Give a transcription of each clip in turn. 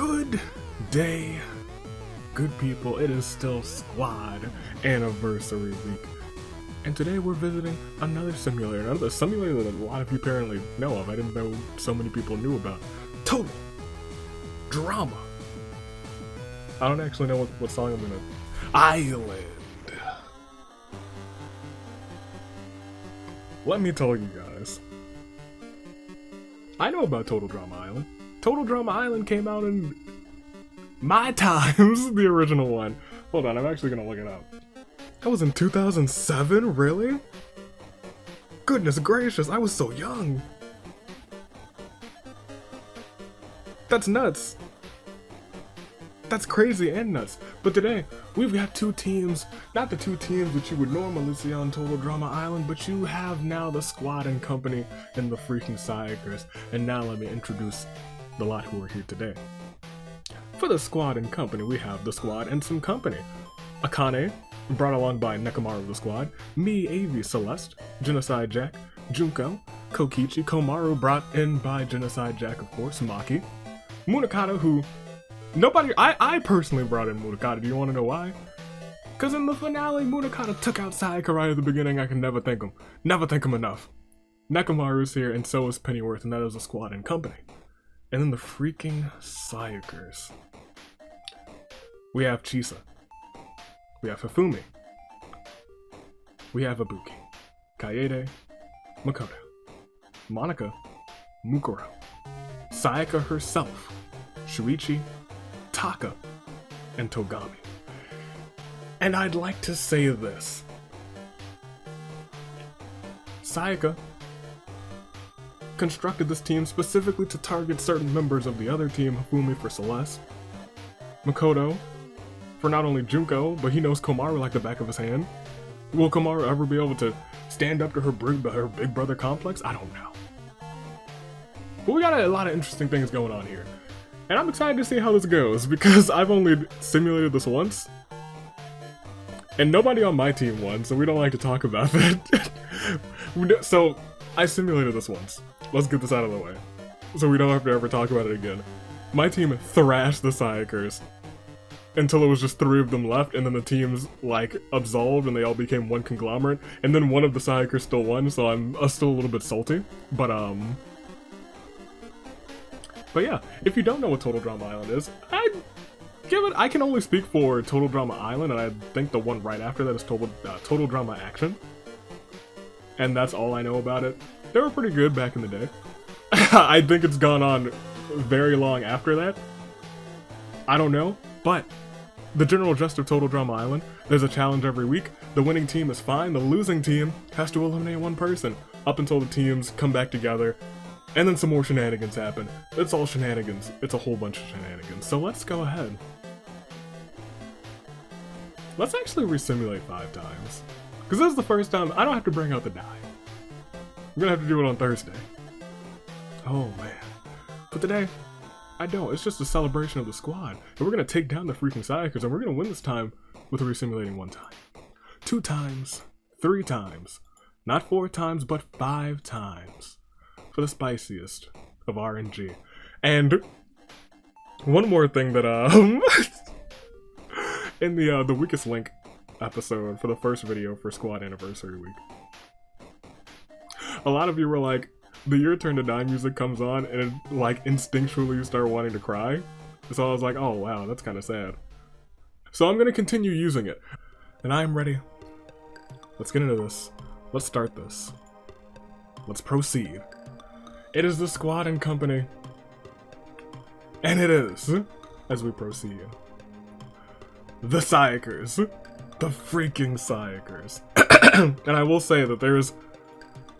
Good day, good people. It is still squad anniversary week. And today we're visiting another simulator that a lot of you apparently know of. I didn't know so many people knew about. Total Drama. I don't actually know what song I'm gonna... Island. Let me tell you guys. I know about Total Drama Island. Total Drama Island came out in my times, the original one. Hold on, I'm actually gonna look it up. That was in 2007? Really? Goodness gracious, I was so young. That's nuts. That's crazy and nuts. But today, we've got two teams. Not the two teams that you would normally see on Total Drama Island, but you have now the squad and company and the Freaking Sayakers. And now let me introduce the lot who are here today. For the squad and company, we have the squad and some company. Akane, brought along by Nekomaru of the squad, me, Avi, Celeste, Genocide Jack, Junko, Kokichi, Komaru, brought in by Genocide Jack, of course, Maki, Munakata, who I personally brought in Munakata. Do you want to know why? Because in the finale, Munakata took out Sayaka right at the beginning. I can never thank him. Never thank him enough. Nekomaru's here, and so is Pennyworth, and that is the squad and company. And then the Freaking Sayakers. We have Chisa. We have Hifumi. We have Ibuki. Kaede. Makoto. Monica. Mukuro. Sayaka herself. Shuichi. Taka. And Togami. And I'd like to say this. Sayaka constructed this team specifically to target certain members of the other team, Hifumi for Celeste, Makoto for not only Junko, but he knows Komaru like the back of his hand. Will Komaru ever be able to stand up to her big brother complex? I don't know. But we got a lot of interesting things going on here. And I'm excited to see how this goes, because I've only simulated this once. And nobody on my team won, so we don't like to talk about that. So, I simulated this once. Let's get this out of the way, so we don't have to ever talk about it again. My team thrashed the Sayakers until it was just 3 of them left, and then the teams, like, absolved, and they all became one conglomerate, and then one of the Sayakers still won, so I'm still a little bit salty. But yeah, if you don't know what Total Drama Island is, I can only speak for Total Drama Island, and I think the one right after that is Total Drama Action. And that's all I know about it. They were pretty good back in the day. I think it's gone on very long after that. I don't know, but the general gist of Total Drama Island, there's a challenge every week. The winning team is fine. The losing team has to eliminate one person up until the teams come back together. And then some more shenanigans happen. It's all shenanigans. It's a whole bunch of shenanigans. So let's go ahead. Let's actually resimulate 5 times. Because this is the first time I don't have to bring out the die. I'm gonna have to do it on Thursday. Oh man. But today, I don't. It's just a celebration of the squad. And we're gonna take down the Freaking Sayakers, and we're gonna win this time with resimulating 1 time. 2 times. 3 times. Not 4 times, but 5 times. For the spiciest of RNG. And one more thing that in the weakest link episode for the first video for squad anniversary week, a lot of you were like, the Your Turn to Die music comes on and it, like, instinctually you start wanting to cry. So I was like, oh wow, that's kind of sad. So I'm gonna continue using it, and I'm ready. Let's get into this. Let's start this. Let's proceed. It is the squad and company, and it is, as we proceed, the Sayakers, the Freaking Sayakers. And I will say that there's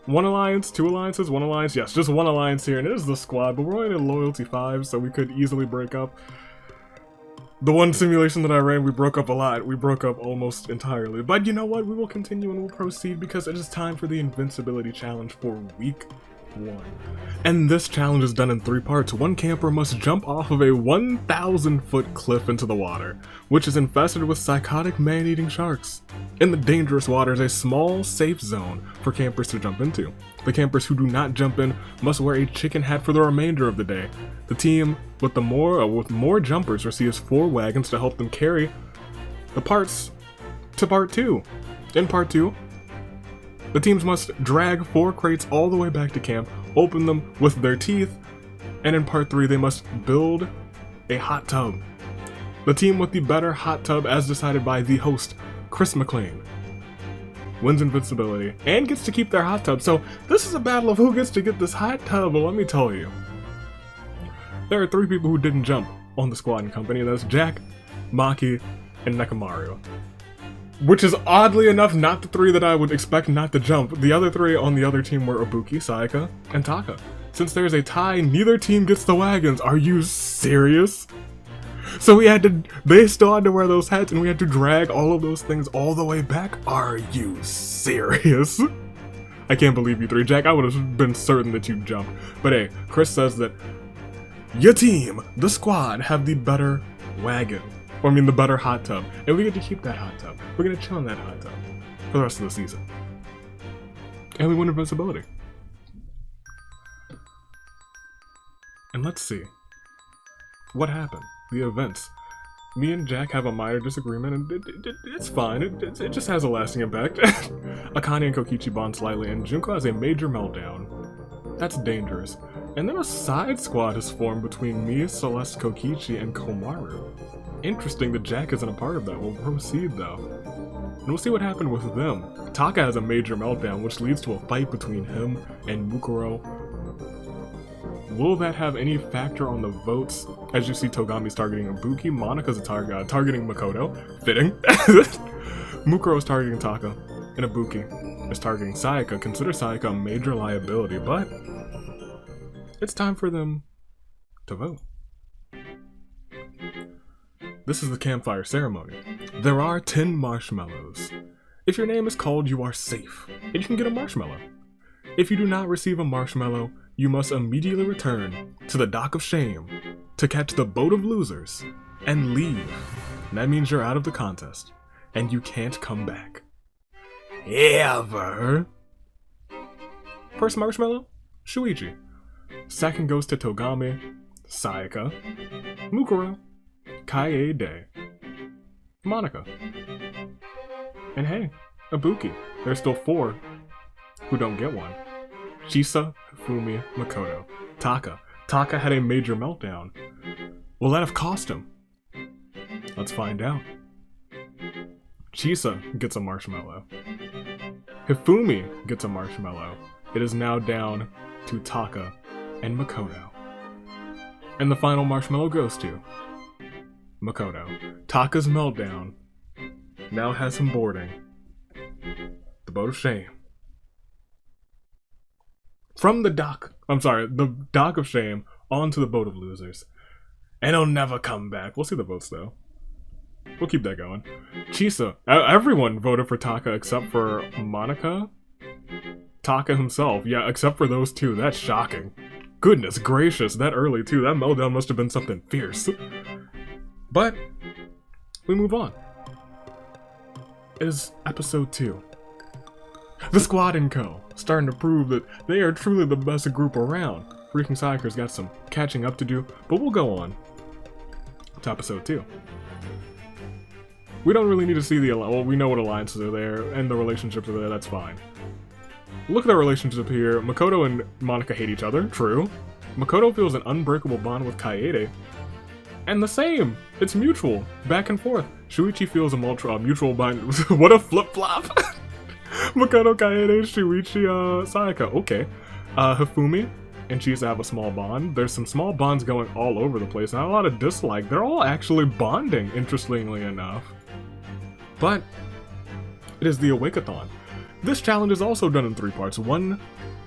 1 alliance, 2 alliances, 1 alliance, yes, just 1 alliance here, and it is the squad, but we're only in loyalty 5, so we could easily break up. The one simulation that I ran, we broke up a lot. We broke up almost entirely. But you know what? We will continue and we'll proceed because it is time for the Invincibility challenge for week 1. And this challenge is done in 3 parts. One camper must jump off of a 1,000-foot cliff into the water, which is infested with psychotic man-eating sharks. In the dangerous waters, a small, safe zone for campers to jump into. The campers who do not jump in must wear a chicken hat for the remainder of the day. The team with more jumpers receives 4 wagons to help them carry the parts to part 2. In part 2, the teams must drag 4 crates all the way back to camp, open them with their teeth, and in part 3 they must build a hot tub. The team with the better hot tub, as decided by the host, Chris McLean, wins Invincibility and gets to keep their hot tub. So this is a battle of who gets to get this hot tub. Well, let me tell you, there are 3 people who didn't jump on the squad and company. That's Jack, Maki, and Nekamaru. Which is oddly enough not the 3 that I would expect not to jump. The other 3 on the other team were Ibuki, Sayaka, and Taka. Since there's a tie, neither team gets the wagons. Are you serious? So they still had to wear those hats and we had to drag all of those things all the way back? Are you serious? I can't believe you 3. Jack, I would have been certain that you'd jump. But hey, Chris says that your team, the squad, have the better wagon. Or I mean the better hot tub. And we get to keep that hot tub. We're gonna chill in that hot tub for the rest of the season. And we win Invincibility. And let's see. What happened? The events. Me and Jack have a minor disagreement, and it's fine. It just has a lasting impact. Akane and Kokichi bond slightly, and Junko has a major meltdown. That's dangerous. And then a side squad has formed between me, Celeste, Kokichi, and Komaru. Interesting that Jack isn't a part of that. We'll proceed though. And we'll see what happened with them. Taka has a major meltdown, which leads to a fight between him and Mukuro. Will that have any factor on the votes? As you see, Togami's targeting Ibuki, Monika's targeting Makoto. Fitting. Mukuro is targeting Taka, and Ibuki is targeting Sayaka. Consider Sayaka a major liability, but it's time for them to vote. This is the Campfire Ceremony. There are 10 marshmallows. If your name is called, you are safe, and you can get a marshmallow. If you do not receive a marshmallow, you must immediately return to the dock of shame to catch the boat of losers and leave. That means you're out of the contest, and you can't come back. Ever. First marshmallow, Shuichi. Second goes to Togami, Sayaka, Mukuro, Kaede, Monika. And hey, Ibuki. There's still 4 who don't get one. Chisa, Hifumi, Makoto. Taka. Taka had a major meltdown. Will that have cost him? Let's find out. Chisa gets a marshmallow. Hifumi gets a marshmallow. It is now down to Taka and Makoto. And the final marshmallow goes to Makoto. Taka's meltdown now has him boarding the boat of shame. From the dock of shame onto the boat of losers. And he'll never come back. We'll see the votes though. We'll keep that going. Chisa. Everyone voted for Taka except for Monika. Taka himself. Yeah, except for those 2. That's shocking. Goodness gracious, that early too. That meltdown must have been something fierce. But we move on. It is episode 2. The Squad and Co. starting to prove that they are truly the best group around. Freaking Sayakers got some catching up to do, but we'll go on to episode 2. We don't really need to see we know what alliances are there, and the relationships are there, that's fine. Look at their relationship here. Makoto and Monika hate each other, true. Makoto feels an unbreakable bond with Kaede. And the same! It's mutual, back and forth. Shuichi feels a mutual bond. What a flip-flop! Makoto, Kaede, Shuichi, Sayaka. Okay. Hifumi and Chisa have a small bond. There's some small bonds going all over the place, not a lot of dislike. They're all actually bonding, interestingly enough. But it is the Awake-a-thon. This challenge is also done in 3 parts. One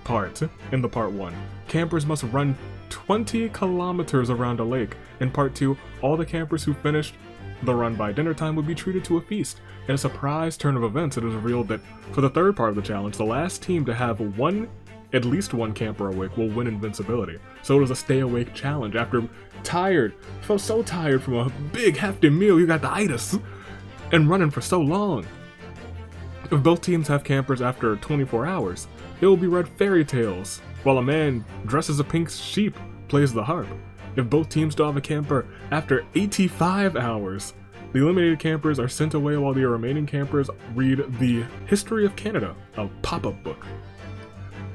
part in the part 1. Campers must run 20 kilometers around a lake. In part 2, all the campers who finished the run by dinner time would be treated to a feast. In a surprise turn of events, it is revealed that for the 3rd part of the challenge, the last team to have 1 at least one camper awake will win Invincibility. So it was a stay awake challenge after felt so tired from a big hefty meal, you got the itis, and running for so long. If both teams have campers after 24 hours, it will be read fairy tales, while a man dressed as a pink sheep plays the harp. If both teams still have a camper after 85 hours, the eliminated campers are sent away while the remaining campers read the History of Canada, a pop-up book.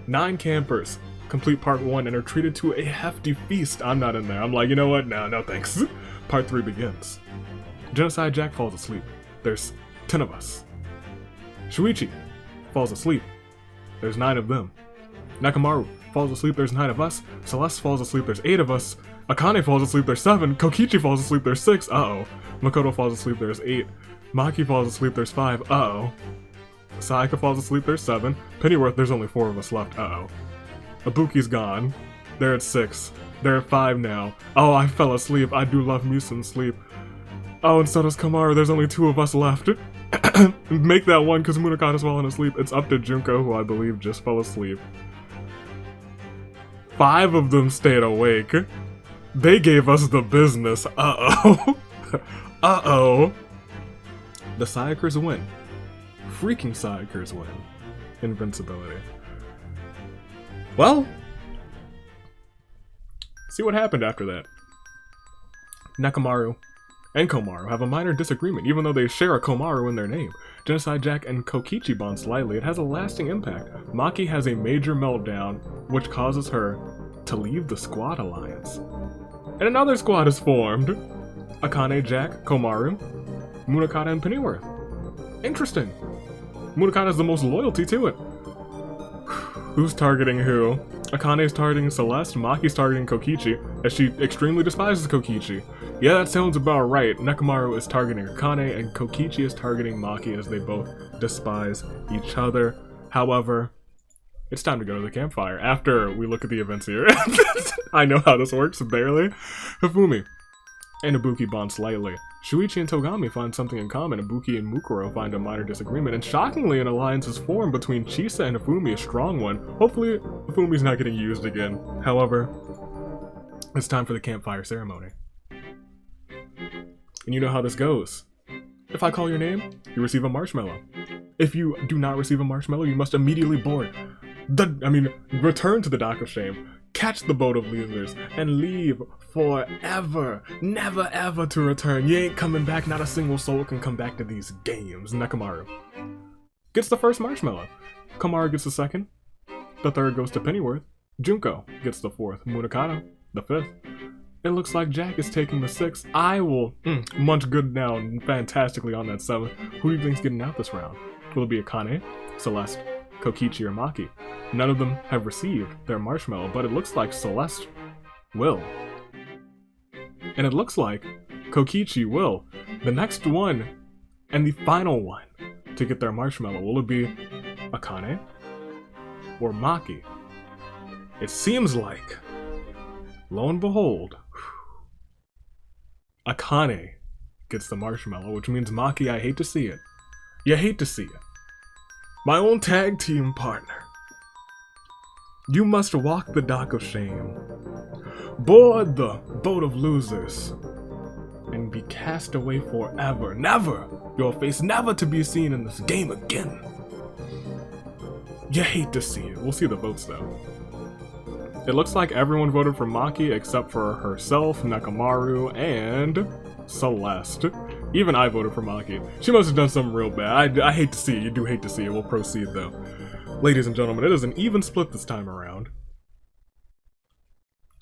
9 campers complete part 1 and are treated to a hefty feast. I'm not in there. I'm like, you know what? No thanks. Part 3 begins. Genocide Jack falls asleep. There's 10 of us. Shuichi falls asleep. There's 9 of them. Nakamaru falls asleep. There's 9 of us. Celeste falls asleep. There's 8 of us. Akane falls asleep. There's 7. Kokichi falls asleep. There's 6. Uh-oh. Makoto falls asleep. There's 8. Maki falls asleep. There's 5. Uh-oh. Sayaka falls asleep. There's 7. Pennyworth, there's only 4 of us left. Uh-oh. Ibuki's gone. They're at 6. They're at 5 now. Oh, I fell asleep. I do love me some sleep. Oh, and so does Kamaru. There's only 2 of us left. Make that 1 because Munakata's falling asleep. It's up to Junko, who I believe just fell asleep. 5 of them stayed awake. They gave us the business. Uh-oh. Uh-oh. The Sayakers win. Freaking Sayakers win. Invincibility. Well, see what happened after that. Nakamaru and Komaru have a minor disagreement, even though they share a Komaru in their name. Genocide Jack and Kokichi bond slightly. It has a lasting impact. Maki has a major meltdown, which causes her to leave the squad alliance. And another squad is formed. Akane, Jack, Komaru, Munakata, and Pennyworth. Interesting. Munakata has the most loyalty to it. Who's targeting who? Akane's targeting Celeste, Maki's targeting Kokichi, as she extremely despises Kokichi. Yeah, that sounds about right. Nakamaru is targeting Akane, and Kokichi is targeting Maki as they both despise each other. However, it's time to go to the campfire after we look at the events here. I know how this works, barely. Hifumi and Ibuki bond slightly. Shuichi and Togami find something in common. Ibuki and Mukuro find a minor disagreement, and shockingly an alliance is formed between Chisa and Hifumi, a strong one. Hopefully Hifumi's not getting used again. However, it's time for the Campfire Ceremony. And you know how this goes. If I call your name, you receive a marshmallow. If you do not receive a marshmallow, you must immediately return to the dock of shame, catch the boat of losers, and leave forever, never ever to return. You ain't coming back, not a single soul can come back to these games. Nakamaru gets the first marshmallow. Komaru gets the second. The third goes to Pennyworth. Junko gets the fourth. Munakata, the fifth. It looks like Jack is taking the sixth. I will munch good down fantastically on that seventh. Who do you think's getting out this round? Will it be Akane, Celeste, Kokichi, or Maki? None of them have received their marshmallow, but it looks like Celeste will. And it looks like Kokichi will. The next one, and the final one, to get their marshmallow, will it be Akane or Maki? It seems like, lo and behold, Akane gets the marshmallow, which means Maki, I hate to see it. You hate to see it. My own tag team partner. You must walk the dock of shame, board the boat of losers, and be cast away forever. Never! Your face never to be seen in this game again. You hate to see it. We'll see the votes though. It looks like everyone voted for Maki except for herself, Nakamaru, and Celeste. Even I voted for Maki. She must have done something real bad. I hate to see it. You do hate to see it. We'll proceed though. Ladies and gentlemen, it is an even split this time around.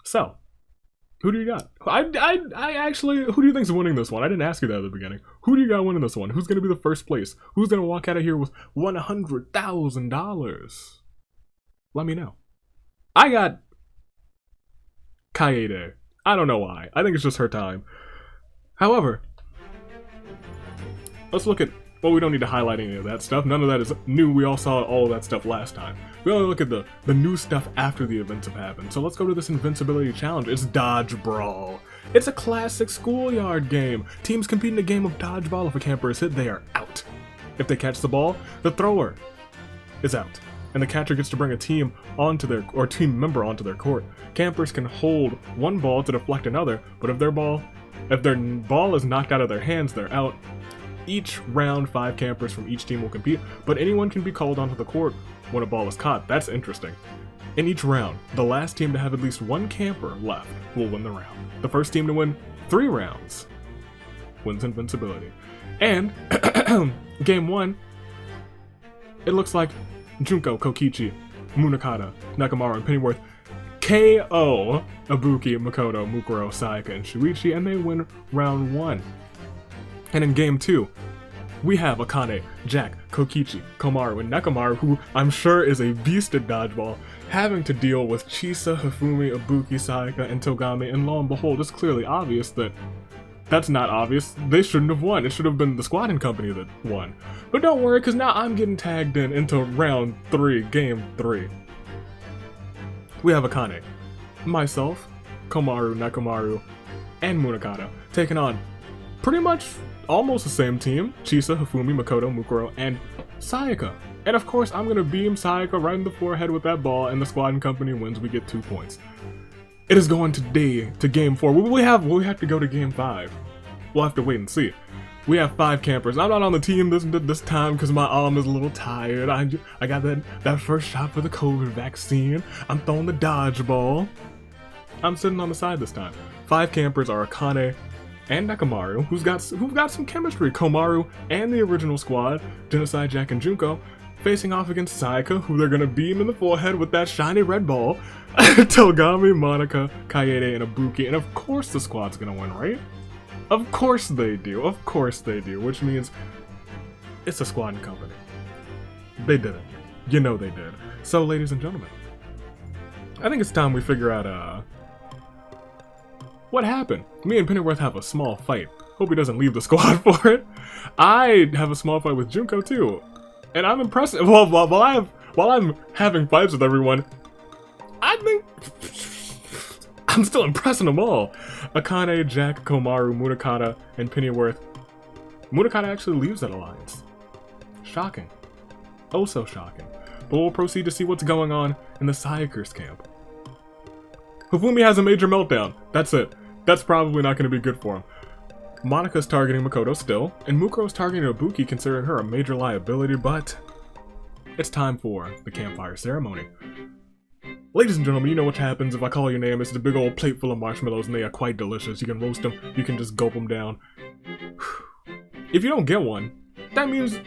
So, who do you got? I actually, who do you think's winning this one? I didn't ask you that at the beginning. Who do you got winning this one? Who's going to be the first place? Who's going to walk out of here with $100,000? Let me know. I got Kaede. I don't know why. I think it's just her time. However, let's look at, well, we don't need to highlight any of that stuff. None of that is new. We all saw all of that stuff last time. We only look at the new stuff after the events have happened. So let's go to this Invincibility challenge. It's Dodge Brawl. It's a classic schoolyard game. Teams compete in a game of dodgeball. If a camper is hit, they are out. If they catch the ball, the thrower is out. and the catcher gets to bring a team onto their, or team member onto their court. Campers can hold one ball to deflect another, but if their ball is knocked out of their hands, they're out. Each round, 5 campers from each team will compete, but anyone can be called onto the court when a ball is caught. That's interesting. In each round, the last team to have at least 1 camper left will win the round. The first team to win 3 rounds wins Invincibility. And game 1, it looks like Junko, Kokichi, Munakata, Nakamaru, and Pennyworth KO Ibuki, Makoto, Mukuro, Sayaka, and Shuichi, and they win round 1. And in game 2, we have Akane, Jack, Kokichi, Komaru, and Nakamaru, who I'm sure is a beast at dodgeball, having to deal with Chisa, Hifumi, Ibuki, Sayaka, and Togami, and lo and behold, it's clearly obvious that that's not obvious. They shouldn't have won. It should have been the Squad and Company that won. But don't worry, because now I'm getting tagged into round 3, game 3. We have Akane, myself, Komaru, Nakamaru, and Munakata, taking on pretty much almost the same team, Chisa, Hifumi, Makoto, Mukuro, and Sayaka. And of course, I'm gonna beam Sayaka right in the forehead with that ball, and the Squad and Company wins. We get 2 points. It is going today to game 4. We have to go to game 5. We'll have to wait and see. We have 5 campers. I'm not on the team this time because my arm is a little tired. I got that first shot for the COVID vaccine. I'm throwing the dodgeball. I'm sitting on the side this time. 5 campers are Akane and Nakamaru, who've got some chemistry. Komaru and the original squad, Genocide, Jack, and Junko, facing off against Sayaka, who they're gonna beam in the forehead with that shiny red ball. Togami, Monica, Kaede, and Ibuki, and of course the squad's gonna win, right? Of course they do, which means it's a Squad and Company. They did it. You know they did. So, ladies and gentlemen, I think it's time we figure out, what happened. Me and Pennyworth have a small fight. Hope he doesn't leave the squad for it. I have a small fight with Junko too. And I'm impressed. Well, while I'm having fights with everyone, I think I'm still impressing them all. Akane, Jack, Komaru, Munakata, and Pennyworth. Munakata actually leaves that alliance. Shocking. Oh, so shocking. But we'll proceed to see what's going on in the Sayakers camp. Hifumi has a major meltdown. That's it. That's probably not going to be good for him. Monika's targeting Makoto still, and Mukuro's targeting Ibuki, considering her a major liability, but it's time for the Campfire Ceremony. Ladies and gentlemen, you know what happens if I call your name. It's the big old plate full of marshmallows, and they are quite delicious. You can roast them, you can just gulp them down. If you don't get one, that means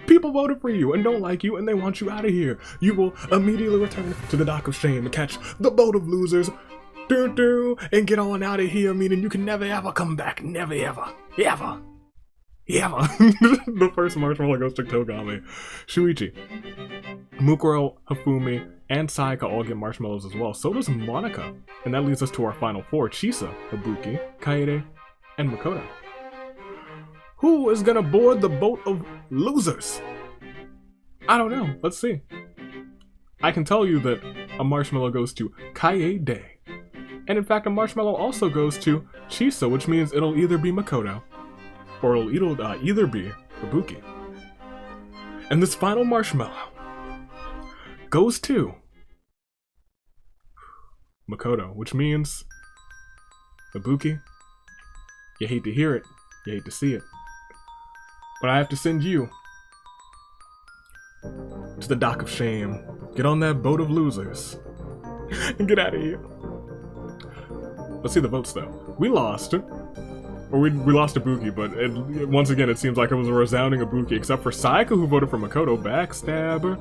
people voted for you and don't like you, and they want you out of here. You will immediately return to the dock of shame and catch the boat of losers. And get on out of here, meaning you can never ever come back. Never ever. Ever. The first marshmallow goes to Togami. Shuichi, Mukuro, Hifumi, and Sayaka all get marshmallows as well. So does Monica. And that leads us to our final 4. Chisa, Ibuki, Kaede, and Makoto. Who is gonna board the boat of losers? I don't know. Let's see. I can tell you that a marshmallow goes to Kaede. And in fact, a marshmallow also goes to Chisa, which means it'll either be Makoto, or it'll either be Ibuki. And this final marshmallow goes to Makoto, which means Ibuki, you hate to hear it, you hate to see it, but I have to send you to the dock of shame. Get on that boat of losers and get out of here. Let's see the votes though. We lost. Or we lost Ibuki, but once again it seems like it was a resounding Ibuki, except for Sayaka, who voted for Makoto. Backstabber.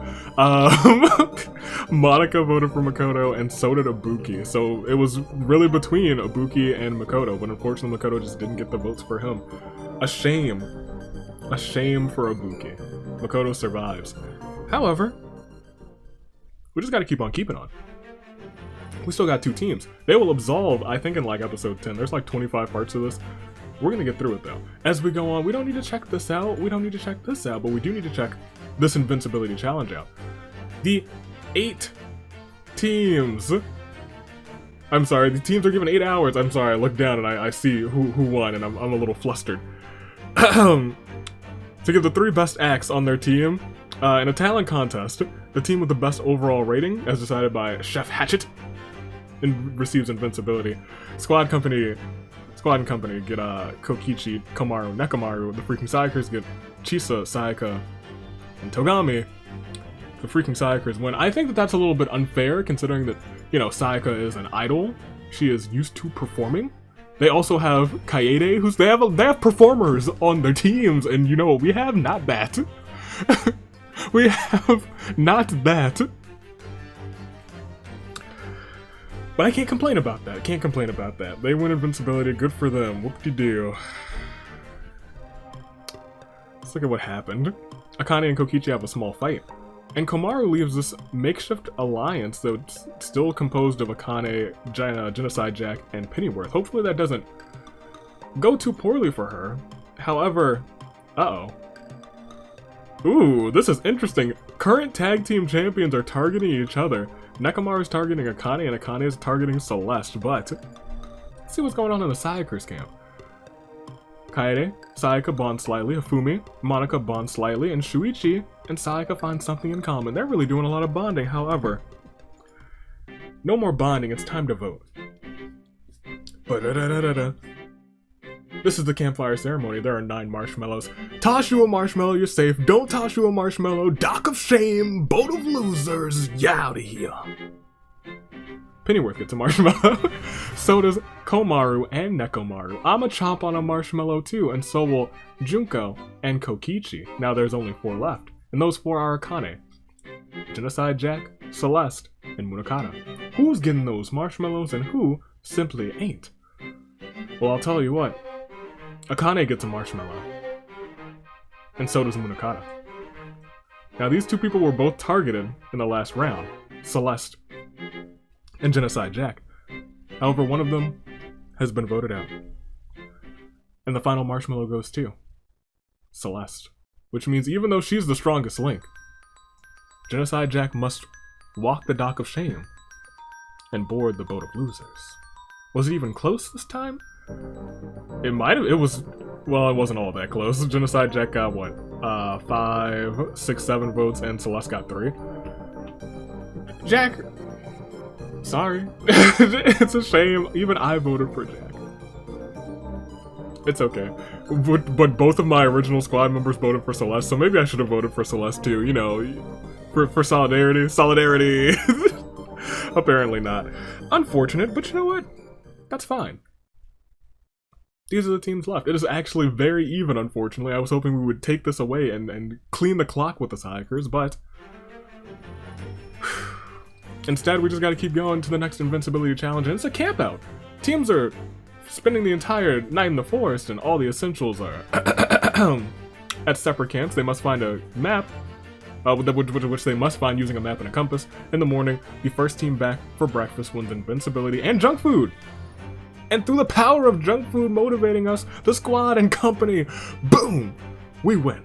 Monica voted for Makoto, and so did Ibuki. So it was really between Ibuki and Makoto, but unfortunately Makoto just didn't get the votes for him. A shame. A shame for Ibuki. Makoto survives. However, we just gotta keep on keeping on. We still got 2 teams. They will absolve, I think, in like episode 10. There's like 25 parts of this. We're gonna get through it though. As we go on, we don't need to check this out. We don't need to check this out, but we do need to check this Invincibility challenge out. The 8 teams. I'm sorry, the teams are given 8 hours. I'm sorry, I look down and I see who won, and I'm a little flustered. To give the 3 best acts on their team in a talent contest. The team with the best overall rating, as decided by Chef Hatchet, receives Invincibility. Squad and Company get Kokichi, Komaru, Nekomaru. The Freaking Sayakers get Chisa, Sayaka, and Togami. The Freaking Sayakers win. I think that that's a little bit unfair, considering that, you know, Sayaka is an idol. She is used to performing. They also have Kaede, they have performers on their teams, and you know what? We have not that. We have not that. But I can't complain about that. They win Invincibility. Good for them. Whoop-de-doo. Let's look at what happened. Akane and Kokichi have a small fight. And Komaru leaves this makeshift alliance that's still composed of Akane, Genocide Jack, and Pennyworth. Hopefully that doesn't go too poorly for her. However, Ooh, this is interesting. Current tag team champions are targeting each other. Nekomaru is targeting Akane, and Akane is targeting Celeste, but let's see what's going on in the Sayakers camp. Kaede, Sayaka bond slightly, Hifumi, Monica bond slightly, and Shuichi and Sayaka find something in common. They're really doing a lot of bonding, however. No more bonding, it's time to vote. This is the Campfire Ceremony. There are 9 marshmallows. Toss you a marshmallow, you're safe. Don't toss you a marshmallow. Dock of shame, boat of losers, you out of here. Pennyworth gets a marshmallow. So does Komaru and Nekomaru. I'ma chomp on a marshmallow too, and so will Junko and Kokichi. Now there's only 4 left, and those 4 are Akane, Genocide Jack, Celeste, and Munakata. Who's getting those marshmallows and who simply ain't? Well, I'll tell you what. Akane gets a marshmallow, and so does Munakata. Now these 2 people were both targeted in the last round, Celeste and Genocide Jack. However, one of them has been voted out. And the final marshmallow goes to Celeste, which means even though she's the strongest link, Genocide Jack must walk the dock of shame and board the boat of losers. Was it even close this time? It might have. It was. Well, it wasn't all that close. Genocide Jack got what? 5, 6, 7 votes, and Celeste got 3. Jack. Sorry. It's a shame. Even I voted for Jack. It's okay. But both of my original squad members voted for Celeste, so maybe I should have voted for Celeste too. You know, for solidarity. Solidarity. Apparently not. Unfortunate, but you know what? That's fine. These are the teams left. It is actually very even, unfortunately. I was hoping we would take this away and clean the clock with the Sayakers, but instead we just gotta keep going to the next Invincibility challenge, and it's a campout. Teams are spending the entire night in the forest, and all the essentials are at separate camps. They must find a map, which they must find using a map and a compass. In the morning, the first team back for breakfast wins Invincibility and junk food. And through the power of junk food motivating us, the squad and company, boom, we win.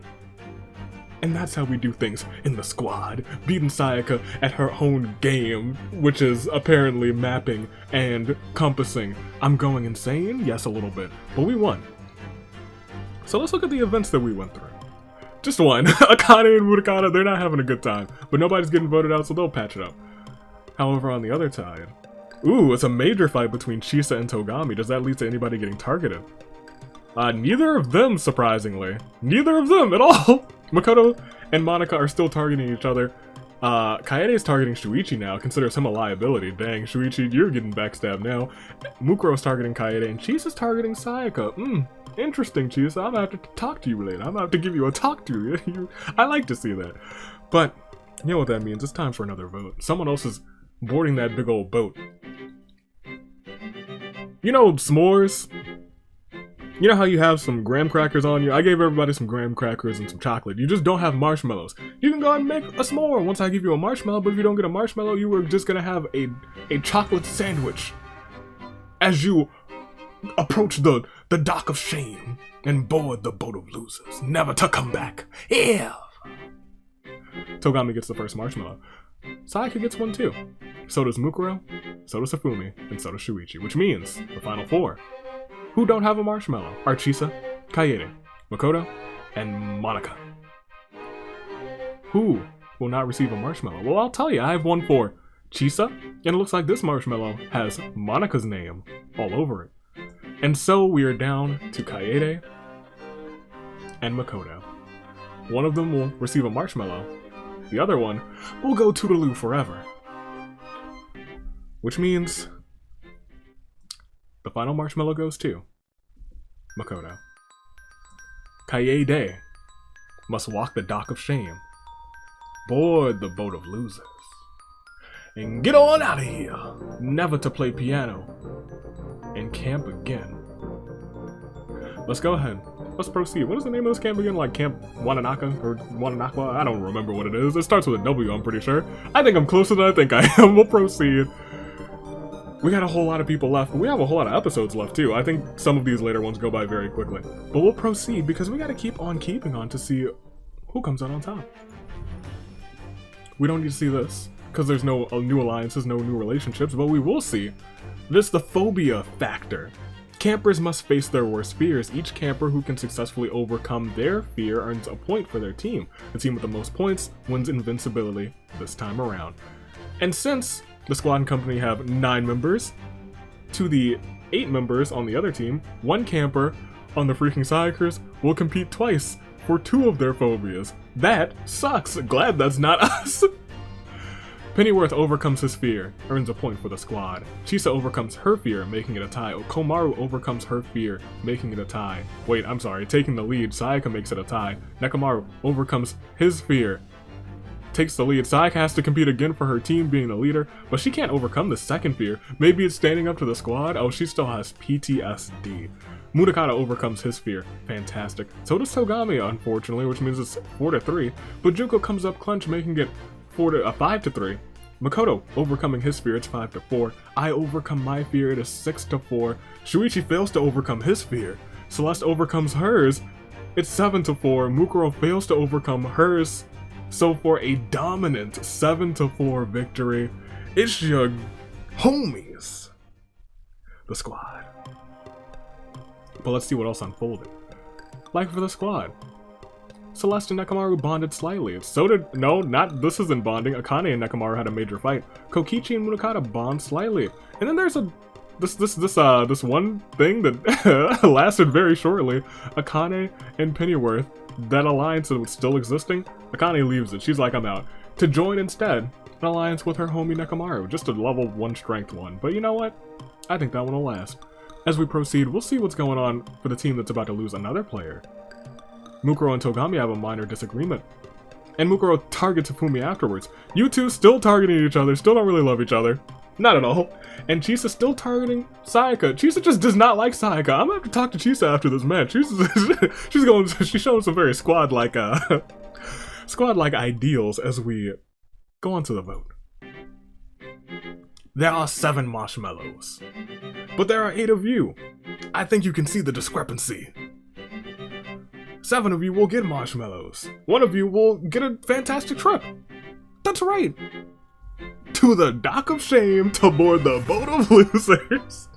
And that's how we do things in the squad, beating Sayaka at her own game, which is apparently mapping and compassing. I'm going insane? Yes, a little bit, but we won. So let's look at the events that we went through. Just one. Akane and Munakata, they're not having a good time, but nobody's getting voted out, so they'll patch it up. However, on the other side, ooh, it's a major fight between Chisa and Togami. Does that lead to anybody getting targeted? Neither of them, surprisingly. Neither of them at all! Makoto and Monica are still targeting each other. Kaede is targeting Shuichi now, considers him a liability. Dang, Shuichi, you're getting backstabbed now. Mukuro is targeting Kaede, and Chisa's targeting Sayaka. Interesting, Chisa. I'm gonna have to talk to you later. I'm gonna have to give you a talk to. I like to see that. But, you know what that means. It's time for another vote. Someone else is boarding that big old boat. You know, s'mores? You know how you have some graham crackers on you? I gave everybody some graham crackers and some chocolate. You just don't have marshmallows. You can go ahead and make a s'more once I give you a marshmallow, but if you don't get a marshmallow, you were just gonna have a chocolate sandwich as you approach the dock of shame and board the boat of losers, never to come back. Yeah! Togami gets the first marshmallow. Sayaka gets one too. So does Mukuro, so does Hifumi, and so does Shuichi, which means the final 4 who don't have a marshmallow are Chisa, Kaede, Makoto, and Monica. Who will not receive a marshmallow. Well, I'll tell you, I have one for Chisa, and it looks like this marshmallow has Monika's name all over it. And so we are down to Kaede and Makoto. One of them will receive a marshmallow. The other one will go toodaloo forever. Which means the final marshmallow goes to Makoto. Kaede must walk the dock of shame, board the boat of losers, and get on out of here, never to play piano and camp again. Let's go ahead. Let's proceed. What is the name of this camp again? Like Camp Wananaka or Wananakwa? I don't remember what it is. It starts with a W, I'm pretty sure. I think I'm closer than I think I am. We'll proceed. We got a whole lot of people left. We have a whole lot of episodes left too. I think some of these later ones go by very quickly. But we'll proceed because we gotta keep on keeping on to see who comes out on top. We don't need to see this because there's no new alliances, no new relationships, but we will see this, the Phobia Factor. Campers must face their worst fears. Each camper who can successfully overcome their fear earns a point for their team. The team with the most points wins Invincibility this time around. And since the squad and company have 9 members, to the 8 members on the other team, one camper on the Freaking Sayakers will compete twice for 2 of their phobias. That sucks. Glad that's not us. Pennyworth overcomes his fear, earns a point for the squad. Chisa overcomes her fear, making it a tie. Komaru overcomes her fear, making it a tie. Wait, I'm sorry, taking the lead, Sayaka makes it a tie. Nekomaru overcomes his fear, takes the lead. Sayaka has to compete again for her team being the leader, but she can't overcome the second fear. Maybe it's standing up to the squad? Oh, she still has PTSD. Mudokata overcomes his fear. Fantastic. So does Togami, unfortunately, which means it's 4-3. But Juko comes up clutch, making it 5-3. Makoto overcoming his fear, it's 5-4. I overcome my fear, it is 6-4. Shuichi fails to overcome his fear. Celeste overcomes hers, it's 7-4. Mukuro fails to overcome hers. So for a dominant 7-4 victory, it's your homies, the squad. But let's see what else unfolded. Like for the squad, Celeste and Nekomaru bonded slightly. This isn't bonding. Akane and Nekomaru had a major fight. Kokichi and Mudokata bond slightly. And then there's this one thing that lasted very shortly. Akane and Pennyworth, that alliance that was still existing, Akane leaves it. She's like, I'm out. To join instead an alliance with her homie Nekomaru, just a level 1 strength one. But you know what? I think that one will last. As we proceed, we'll see what's going on for the team that's about to lose another player. Mukuro and Togami have a minor disagreement, and Mukuro targets Hifumi afterwards. You two still targeting each other, still don't really love each other. Not at all. And Chisa's still targeting Sayaka. Chisa just does not like Sayaka. I'm gonna have to talk to Chisa after this match. She's showing some very squad-like ideals as we go on to the vote. There are 7 marshmallows, but there are 8 of you. I think you can see the discrepancy. 7 of you will get marshmallows. 1 of you will get a fantastic trip. That's right. To the dock of shame, to board the boat of losers,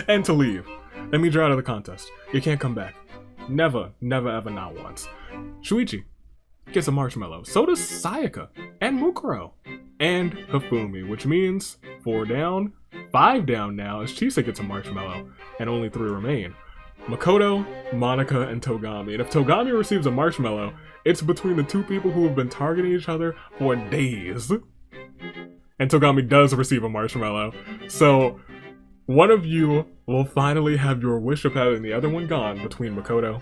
and to leave. That means you're out of the contest. You can't come back. Never, never, ever, not once. Shuichi gets a marshmallow. So does Sayaka, and Mukuro, and Hifumi, which means 4 down, 5 down now as Chisa gets a marshmallow, and only 3 remain. Makoto, Monika, and Togami. And if Togami receives a marshmallow, it's between the 2 people who have been targeting each other for days. And Togami does receive a marshmallow. So, one of you will finally have your wish of having the other one gone between Makoto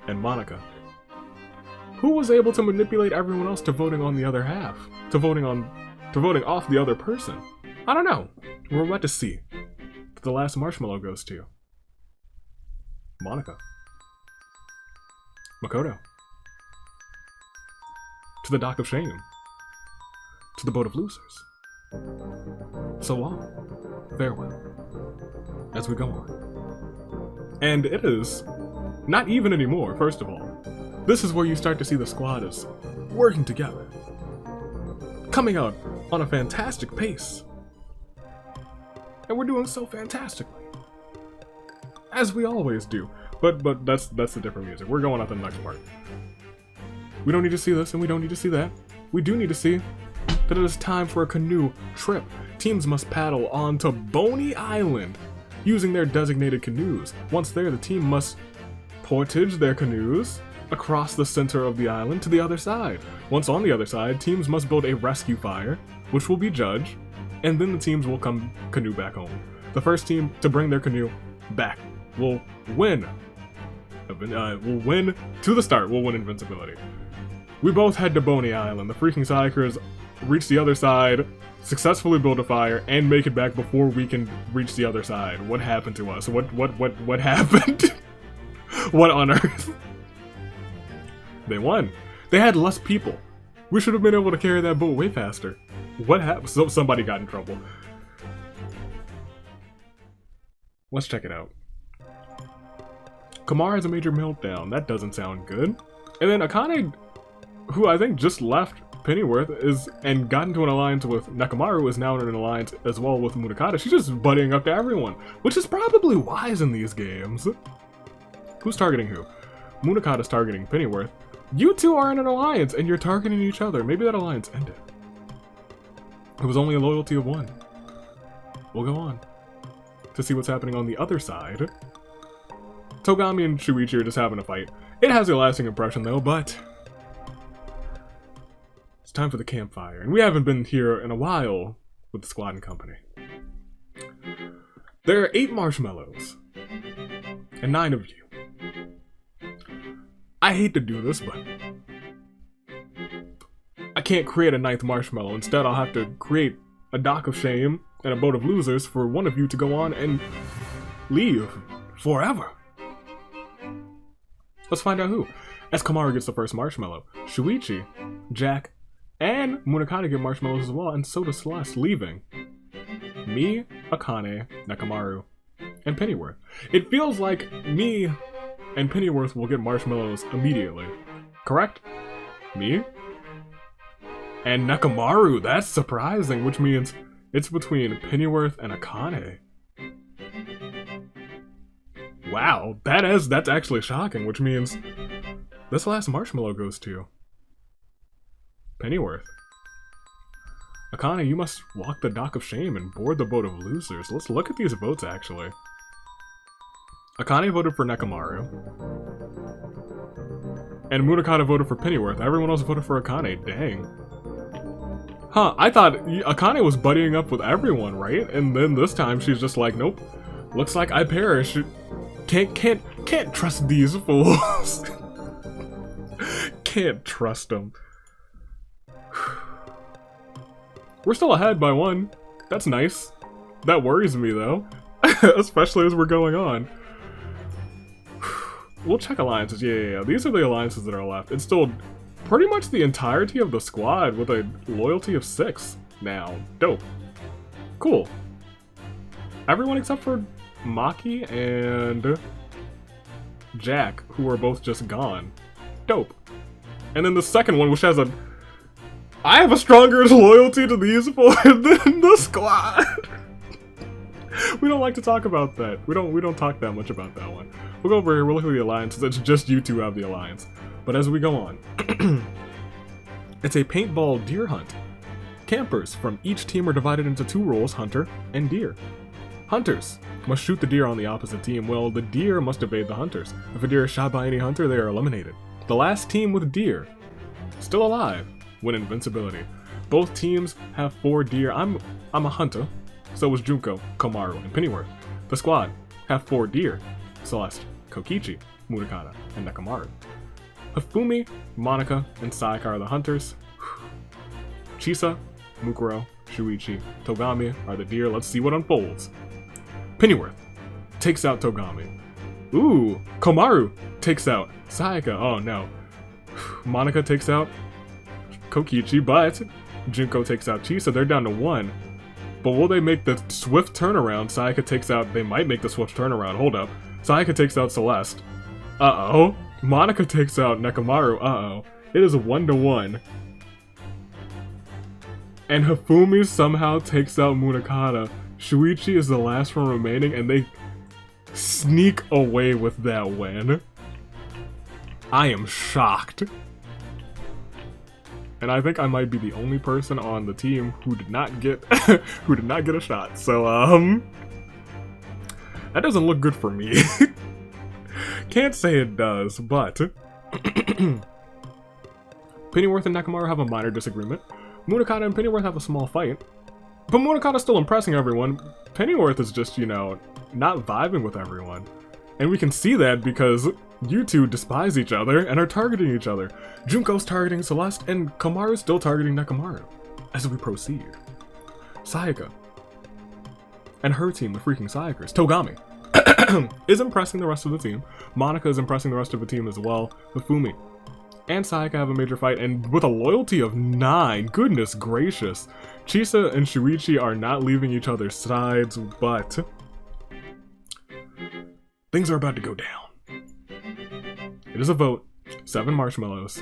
and Monika. Who was able to manipulate everyone else to voting on the other half? To voting off the other person? I don't know. We're about to see. The last marshmallow goes to Monika. Makoto. To the dock of shame. To the boat of losers. So long. Farewell. As we go on. And it is not even anymore, first of all. This is where you start to see the squad is working together. Coming out on a fantastic pace. And we're doing so fantastically. As we always do. But that's the different music. We're going on to the next part. We don't need to see this and we don't need to see that. we do need to see that it is time for a canoe trip. Teams must paddle onto Boney Island using their designated canoes. Once there, the team must portage their canoes across the center of the island to the other side. Once on the other side, teams must build a rescue fire, which will be judged, and then the teams will come canoe back home. The first team to bring their canoe back will win. Will win to the start. Will win Invincibility. We both head to Boney Island. The Freaking Sayakers reach the other side, successfully build a fire, and make it back before we can reach the other side. What happened to us? What happened? What on earth? They won. They had less people. We should have been able to carry that boat way faster. What happened? So somebody got in trouble. Let's check it out. Kamara has a major meltdown. That doesn't sound good. And then Akane, who I think just left Pennyworth, and got into an alliance with Nakamaru, is now in an alliance as well with Munakata. She's just buddying up to everyone, which is probably wise in these games. Who's targeting who? Munakata's targeting Pennyworth. You two are in an alliance, and you're targeting each other. Maybe that alliance ended. It was only a loyalty of one. We'll go on to see what's happening on the other side. Togami and Shuichi are just having a fight. It has a lasting impression, though, but it's time for the campfire. And we haven't been here in a while with the squad and company. There are 8 marshmallows, and 9 of you. I hate to do this, but I can't create a 9th marshmallow. Instead, I'll have to create a dock of shame and a boat of losers for one of you to go on and leave forever. Let's find out who. As Kamaru gets the first marshmallow, Shuichi, Jack, and Munakata get marshmallows as well, and so does Celeste, leaving me, Akane, Nakamaru, and Pennyworth. It feels like me and Pennyworth will get marshmallows immediately. Correct? Me? And Nakamaru, that's surprising, which means it's between Pennyworth and Akane. Wow, that's actually shocking, which means this last marshmallow goes to Pennyworth. Akane, you must walk the dock of shame and board the boat of losers. Let's look at these votes, actually. Akane voted for Nakamaru. And Munakata voted for Pennyworth. Everyone else voted for Akane. Dang. Huh, I thought Akane was buddying up with everyone, right? And then this time she's just like, nope. Looks like I perish. Can't trust these fools. Can't trust them. We're still ahead by 1. That's nice. That worries me, though. Especially as we're going on. We'll check alliances. Yeah. These are the alliances that are left. It's still pretty much the entirety of the squad with a loyalty of 6 now. Dope. Cool. Everyone except for Maki and Jack, who are both just gone. Dope. And then the second one, which has a... I have a stronger loyalty to these four than the squad. We don't like to talk about that. We don't talk that much about that one. We'll go over here, we'll look at the alliances. It's just you two have the alliance. But as we go on, it's a paintball deer hunt. Campers from each team are divided into 2 roles, hunter and deer. Hunters must shoot the deer on the opposite team, while the deer must evade the hunters. If a deer is shot by any hunter, they are eliminated. The last team with deer, still alive, win Invincibility. Both teams have 4 deer. I'm a hunter, so was Junko, Komaru, and Pennyworth. The squad have 4 deer, Celeste, Kokichi, Munakata, and Nakamaru. Hifumi, Monica, and Sayaka are the hunters. Chisa, Mukuro, Shuichi, Togami are the deer. Let's see what unfolds. Pennyworth takes out Togami. Ooh, Komaru takes out Sayaka. Oh no. Monica takes out Kokichi, but Junko takes out Chisa. They're down to 1. But will they make the swift turnaround? Sayaka takes out... They might make the swift turnaround. Hold up. Sayaka takes out Celeste. Uh-oh. Monica takes out Nakamaru. Uh-oh. It is 1-1. And Hifumi somehow takes out Munakata. Shuichi is the last one remaining, and they sneak away with that win. I am shocked. And I think I might be the only person on the team who did not get who did not get a shot. So that doesn't look good for me. Can't say it does, but Pennyworth and Nekomaru have a minor disagreement. Munakata and Pennyworth have a small fight. But Munakata's still impressing everyone. Pennyworth is just, you know, not vibing with everyone. And we can see that because you two despise each other and are targeting each other. Junko's targeting Celeste and Komaru's still targeting Nekomaru. As we proceed, Sayaka and her team, the Freaking Sayakers, Togami, is impressing the rest of the team. Monica is impressing the rest of the team as well. Hifumi and Sayaka have a major fight, and with a loyalty of 9, goodness gracious. Chisa and Shuichi are not leaving each other's sides, but things are about to go down. It is a vote. 7 marshmallows.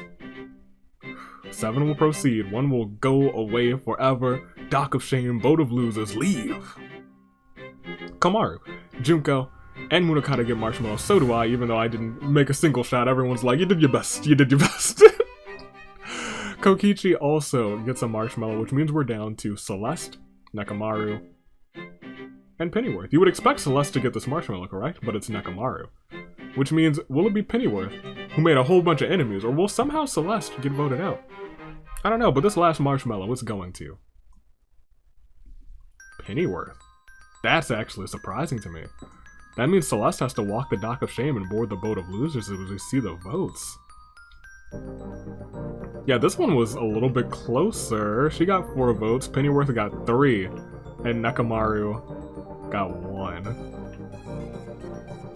7 will proceed. 1 will go away forever. Dock of shame, boat of losers, leave. Komaru, Junko, and Munakata get marshmallows. So do I, even though I didn't make a single shot. Everyone's like, you did your best. You did your best. Kokichi also gets a marshmallow, which means we're down to Celeste, Nekomaru, and Pennyworth. You would expect Celeste to get this marshmallow, correct? But it's Nekomaru. Which means, will it be Pennyworth, who made a whole bunch of enemies, or will somehow Celeste get voted out? I don't know, but this last marshmallow is going to Pennyworth. That's actually surprising to me. That means Celeste has to walk the dock of shame and board the boat of losers as we see the votes. Yeah, this one was a little bit closer. She got 4 votes, Pennyworth got 3, and Nekomaru got 1.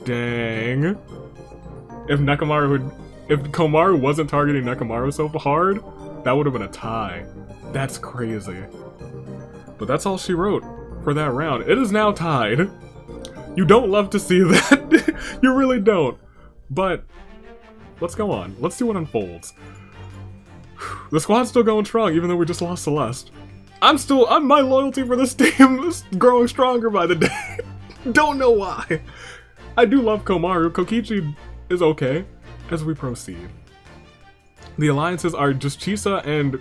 Dang. If Komaru wasn't targeting Nekomaru so hard, that would have been a tie. That's crazy. But that's all she wrote for that round. It is now tied. You don't love to see that. You really don't. But let's go on. Let's see what unfolds. The squad's still going strong, even though we just lost Celeste. My loyalty for this team is growing stronger by the day. Don't know why. I do love Komaru. Kokichi is okay as we proceed. The alliances are just Chisa and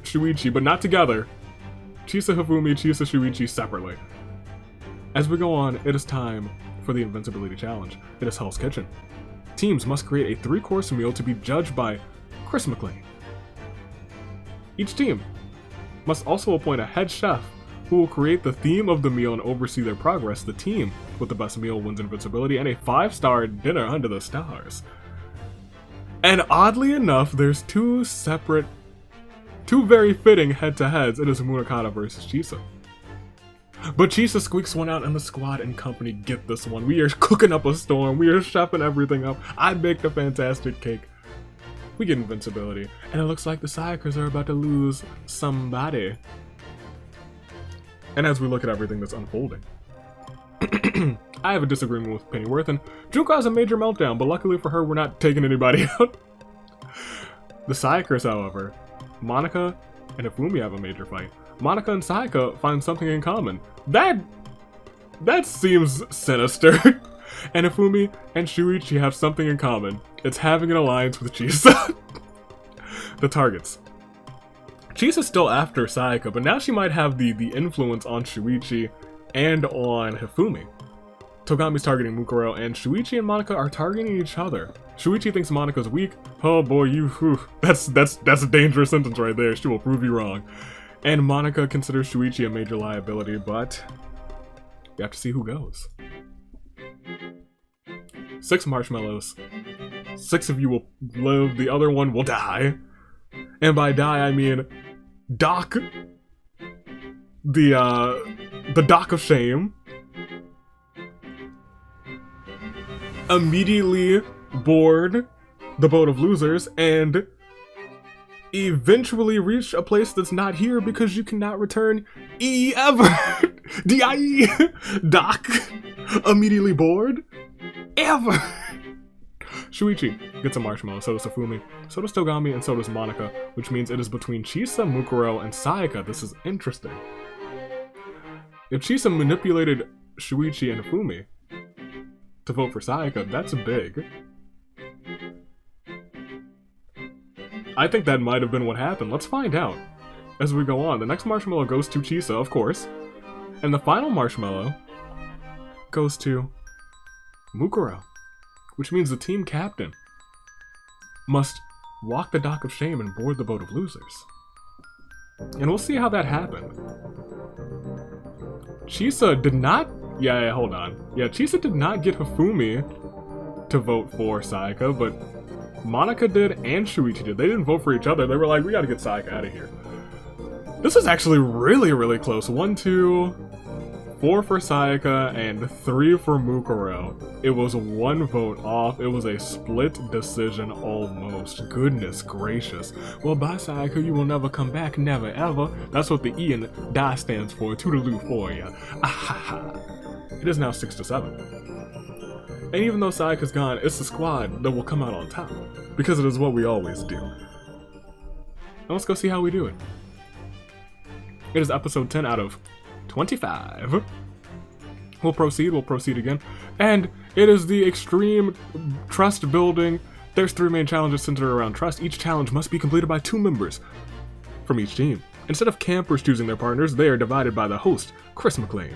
Shuichi, but not together. Chisa Hifumi, Chisa Shuichi separately. As we go on, it is time for the Invincibility Challenge. It is Hell's Kitchen. Teams must create a 3-course meal to be judged by Chris McLean. Each team must also appoint a head chef who will create the theme of the meal and oversee their progress. The team with the best meal wins Invincibility and a 5-star dinner under the stars. And oddly enough, there's 2 very fitting head-to-heads. It is Munakata versus Chisa. But Chisa squeaks one out and the squad and company get this one. We are cooking up a storm. We are chefing everything up. I baked a fantastic cake. We get Invincibility. And it looks like the Sayakers are about to lose somebody. And as we look at everything that's unfolding, I have a disagreement with Pennyworth, and Junko has a major meltdown, but luckily for her, we're not taking anybody out. The Sayakers, however, Monica and Hifumi have a major fight. Monica and Sayaka find something in common. That seems sinister. And Hifumi and Shuichi have something in common. It's having an alliance with Chisa. The targets. Chisa's still after Sayaka, but now she might have the influence on Shuichi and on Hifumi. Togami's targeting Mukuro, and Shuichi and Monica are targeting each other. Shuichi thinks Monica's weak. Oh boy, that's a dangerous sentence right there. She will prove you wrong. And Monica considers Shuichi a major liability, but we have to see who goes. 6 marshmallows. 6 of you will live, the other one will die. And by die, I mean dock the dock of shame. Immediately board the boat of losers and eventually reach a place that's not here because you cannot return ever. D-I-E. Dock. Immediately board. Ever. Shuichi gets a marshmallow, so does Hifumi, so does Togami, and so does Monica, which means it is between Chisa, Mukuro, and Sayaka. This is interesting. If Chisa manipulated Shuichi and Hifumi to vote for Sayaka, that's big. I think that might have been what happened. Let's find out as we go on. The next marshmallow goes to Chisa, of course. And the final marshmallow goes to Mukuro, which means the team captain must walk the dock of shame and board the boat of losers. And we'll see how that happened. Chisa did not... Yeah, hold on. Yeah, Chisa did not get Hifumi to vote for Sayaka, but Monika did and Shuichi did. They didn't vote for each other. They were like, we gotta get Sayaka out of here. This is actually really, really close. 1, 2, 4 for Sayaka and 3 for Mukuro. It was 1 vote off. It was a split decision almost. Goodness gracious. Well, bye Sayaka, you will never come back, never ever. That's what the E in die stands for. Toodaloo for ya. It is now 6-7. And even though Sayaka's gone, it's the squad that will come out on top. Because it is what we always do. Now let's go see how we do it. It is episode 10 out of 25. We'll proceed again. And it is the extreme trust building. There's 3 main challenges centered around trust. Each challenge must be completed by 2 members from each team. Instead of campers choosing their partners, they are divided by the host, Chris McLean.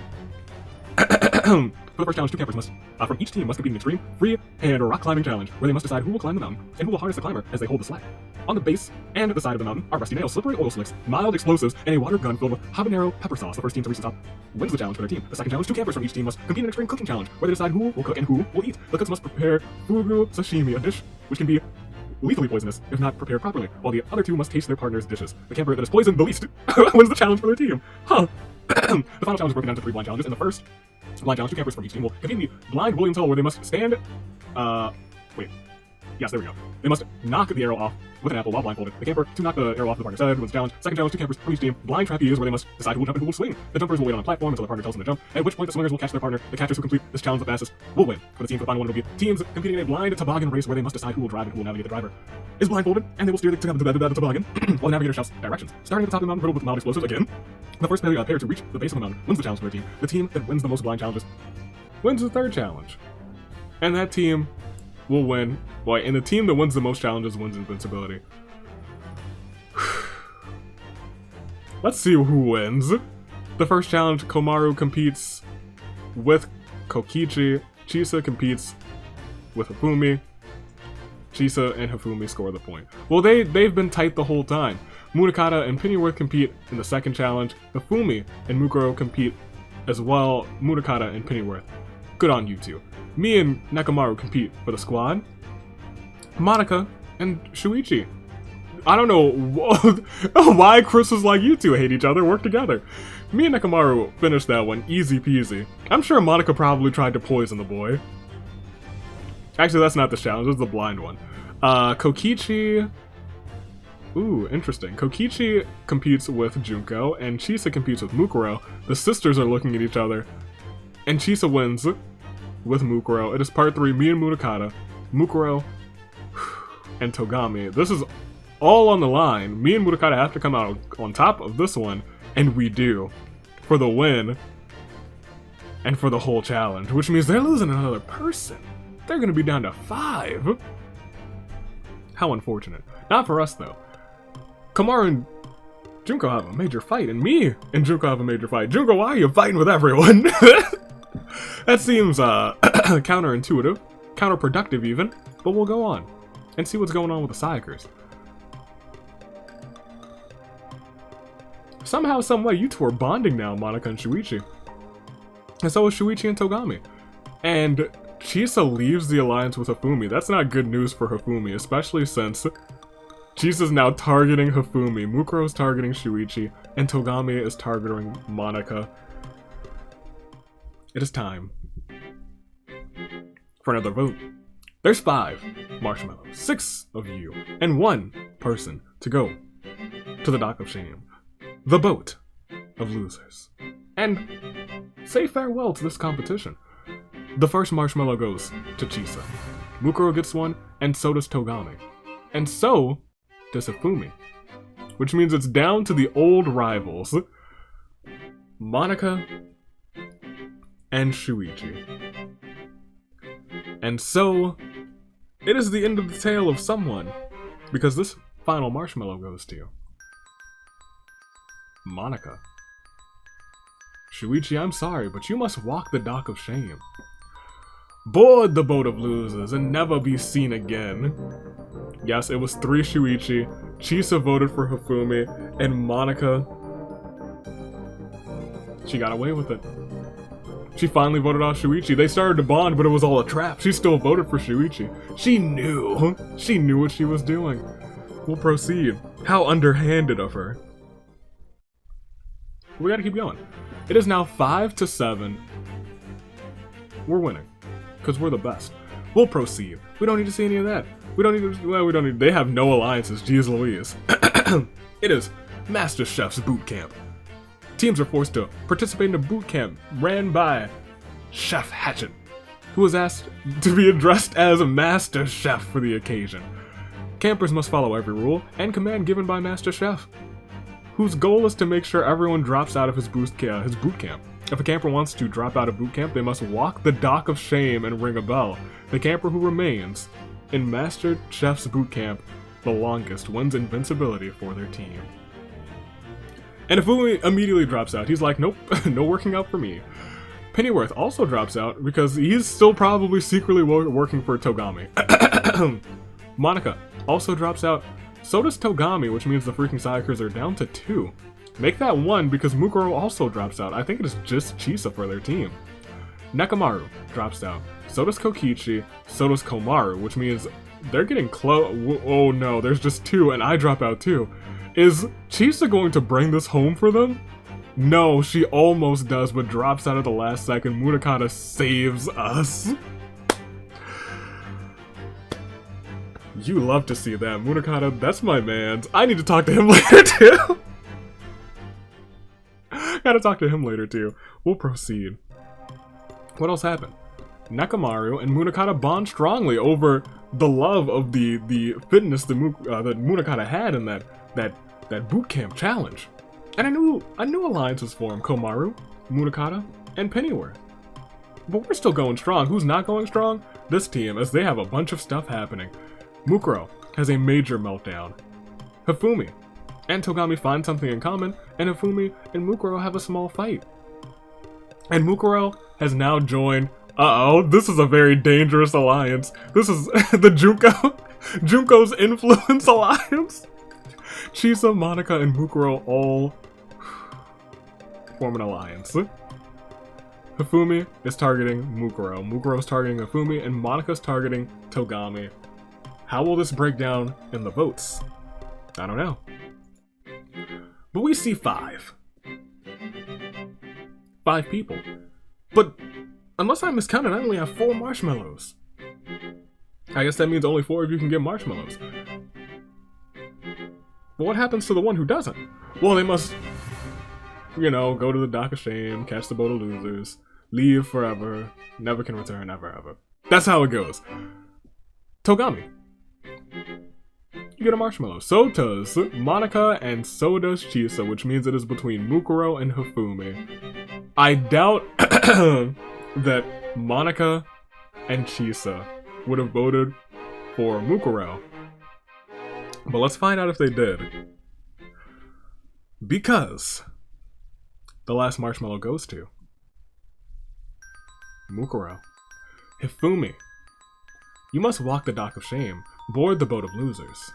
For the first challenge, 2 campers must, from each team must compete in an extreme, free, and rock climbing challenge, where they must decide who will climb the mountain and who will harness the climber as they hold the slack. On the base and the side of the mountain are rusty nails, slippery oil slicks, mild explosives, and a water gun filled with habanero pepper sauce. The first team to reach the top wins the challenge for their team. The second challenge, 2 campers from each team must compete in an extreme cooking challenge, where they decide who will cook and who will eat. The cooks must prepare fugu sashimi, a dish which can be lethally poisonous if not prepared properly, while the other 2 must taste their partner's dishes. The camper that is poisoned the least wins the challenge for their team. The final challenge is broken down into 3 blind challenges. In the first blind challenge, 2 campers from each team will compete in the blind Williams Hole, where they must stand... Yes, there we go. They must knock the arrow off with an apple while blindfolded. The camper to knock the arrow off the partner's head wins the challenge. Second challenge, 2 campers from each team. Blind trapeze, where they must decide who will jump and who will swing. The jumpers will wait on a platform until their partner tells them to jump, at which point the swingers will catch their partner. The catchers who complete this challenge the fastest will win. For the team, for the final one will be teams competing in a blind toboggan race, where they must decide who will drive and who will navigate. The driver is blindfolded, and they will steer the toboggan while the navigator shouts directions. Starting at the top of the mountain, riddled with mild explosives again. The first pair to reach the base of the mountain wins the challenge for their team. The team that wins the most blind challenges wins the 3rd challenge. And that team will win. Boy, and the team that wins the most challenges wins Invincibility. Let's see who wins. The first challenge, Komaru competes with Kokichi. Chisa competes with Hifumi. Chisa and Hifumi score the point. Well, they've been tight the whole time. Munakata and Pennyworth compete in the second challenge. Hifumi and Mukuro compete as well. Munakata and Pennyworth. Good on you 2. Me and Nakamaru compete for the squad. Monika and Shuichi. I don't know why Chris was like, you 2 hate each other, work together. Me and Nakamaru finished that one easy peasy. I'm sure Monika probably tried to poison the boy. Actually, that's not the challenge, it's the blind one. Kokichi... Ooh, interesting. Kokichi competes with Junko, and Chisa competes with Mukuro. The sisters are looking at each other, and Chisa wins with Mukuro. It is part 3, me and Munakata, Mukuro, and Togami. This is all on the line. Me and Munakata have to come out on top of this one, and we do, for the win, and for the whole challenge, which means they're losing another person. They're gonna be down to 5. How unfortunate. Not for us, though. Komaru and Junko have a major fight, and me and Junko have a major fight. Junko, why are you fighting with everyone? That seems counterintuitive, counterproductive even, but we'll go on and see what's going on with the Sayakers. Somehow, someway, you 2 are bonding now, Monika and Shuichi. And so is Shuichi and Togami. And Chisa leaves the alliance with Hifumi. That's not good news for Hifumi, especially since Chisa's now targeting Hifumi, Mukuro's targeting Shuichi, and Togami is targeting Monika. It is time for another vote. There's 5 marshmallows, 6 of you, and 1 person to go to the dock of shame, the boat of losers, and say farewell to this competition. The first marshmallow goes to Chisa. Mukuro gets one, and so does Togami. And so does Hifumi. Which means it's down to the old rivals, Monika and Shuichi. And so, it is the end of the tale of someone, because this final marshmallow goes to Monica. Shuichi, I'm sorry, but you must walk the dock of shame. Board the boat of losers and never be seen again. Yes, it was 3 Shuichi. Chisa voted for Hifumi, and Monica, she got away with it. She finally voted off Shuichi. They started to bond, but it was all a trap. She still voted for Shuichi. She knew. She knew what she was doing. We'll proceed. How underhanded of her. We gotta keep going. It is now 5-7. We're winning. Because we're the best. We'll proceed. We don't need to see any of that. We don't need to, well, we don't need, they have no alliances, jeez Louise. It is Master Chef's boot camp. Teams are forced to participate in a boot camp ran by Chef Hatchet, who was asked to be addressed as a Master Chef for the occasion. Campers must follow every rule and command given by Master Chef, whose goal is to make sure everyone drops out of his boot camp. If a camper wants to drop out of boot camp, they must walk the dock of shame and ring a bell. The camper who remains in Master Chef's boot camp the longest wins Invincibility for their team. And Ifumi immediately drops out. He's like, nope, no working out for me. Pennyworth also drops out because he's still probably secretly working for Togami. Monica also drops out. So does Togami, which means the Freaking Sayakers are down to 2. Make that 1 because Mukuro also drops out. I think it is just Chisa for their team. Nekamaru drops out. So does Kokichi. So does Komaru, which means they're getting close. Oh no, there's just 2 and I drop out too. Is Chisa going to bring this home for them? No, she almost does, but drops out at the last second. Munakata saves us. You love to see that. Munakata, that's my man. I need to talk to him later too. Gotta talk to him later too. We'll proceed. What else happened? Nekamaru and Munakata bond strongly over the love of the fitness that Munakata had in that boot camp challenge. And a new alliance was formed. Komaru, Munakata, and Pennyworth. But we're still going strong. Who's not going strong? This team, as they have a bunch of stuff happening. Mukuro has a major meltdown. Hifumi and Togami find something in common, and Hifumi and Mukuro have a small fight. And Mukuro has now joined. Uh-oh, this is a very dangerous alliance. This is the Junko's Influence Alliance. Chisa, Monica, and Mukuro all form an alliance. Hifumi is targeting Mukuro. Mukuro is targeting Hifumi, and Monica's targeting Togami. How will this break down in the votes? I don't know. But we see 5. 5 people. But unless I miscounted, I only have 4 marshmallows. I guess that means only 4 of you can get marshmallows. But what happens to the one who doesn't? Well, they must, you know, go to the dock of shame, catch the boat of losers, leave forever, never can return, ever, ever. That's how it goes. Togami. You get a marshmallow. So does Monica, and so does Chisa, which means it is between Mukuro and Hifumi. I doubt that Monica and Chisa would have voted for Mukuro. But let's find out if they did. Because the last marshmallow goes to Mukuro. Hifumi. You must walk the dock of shame, board the boat of losers,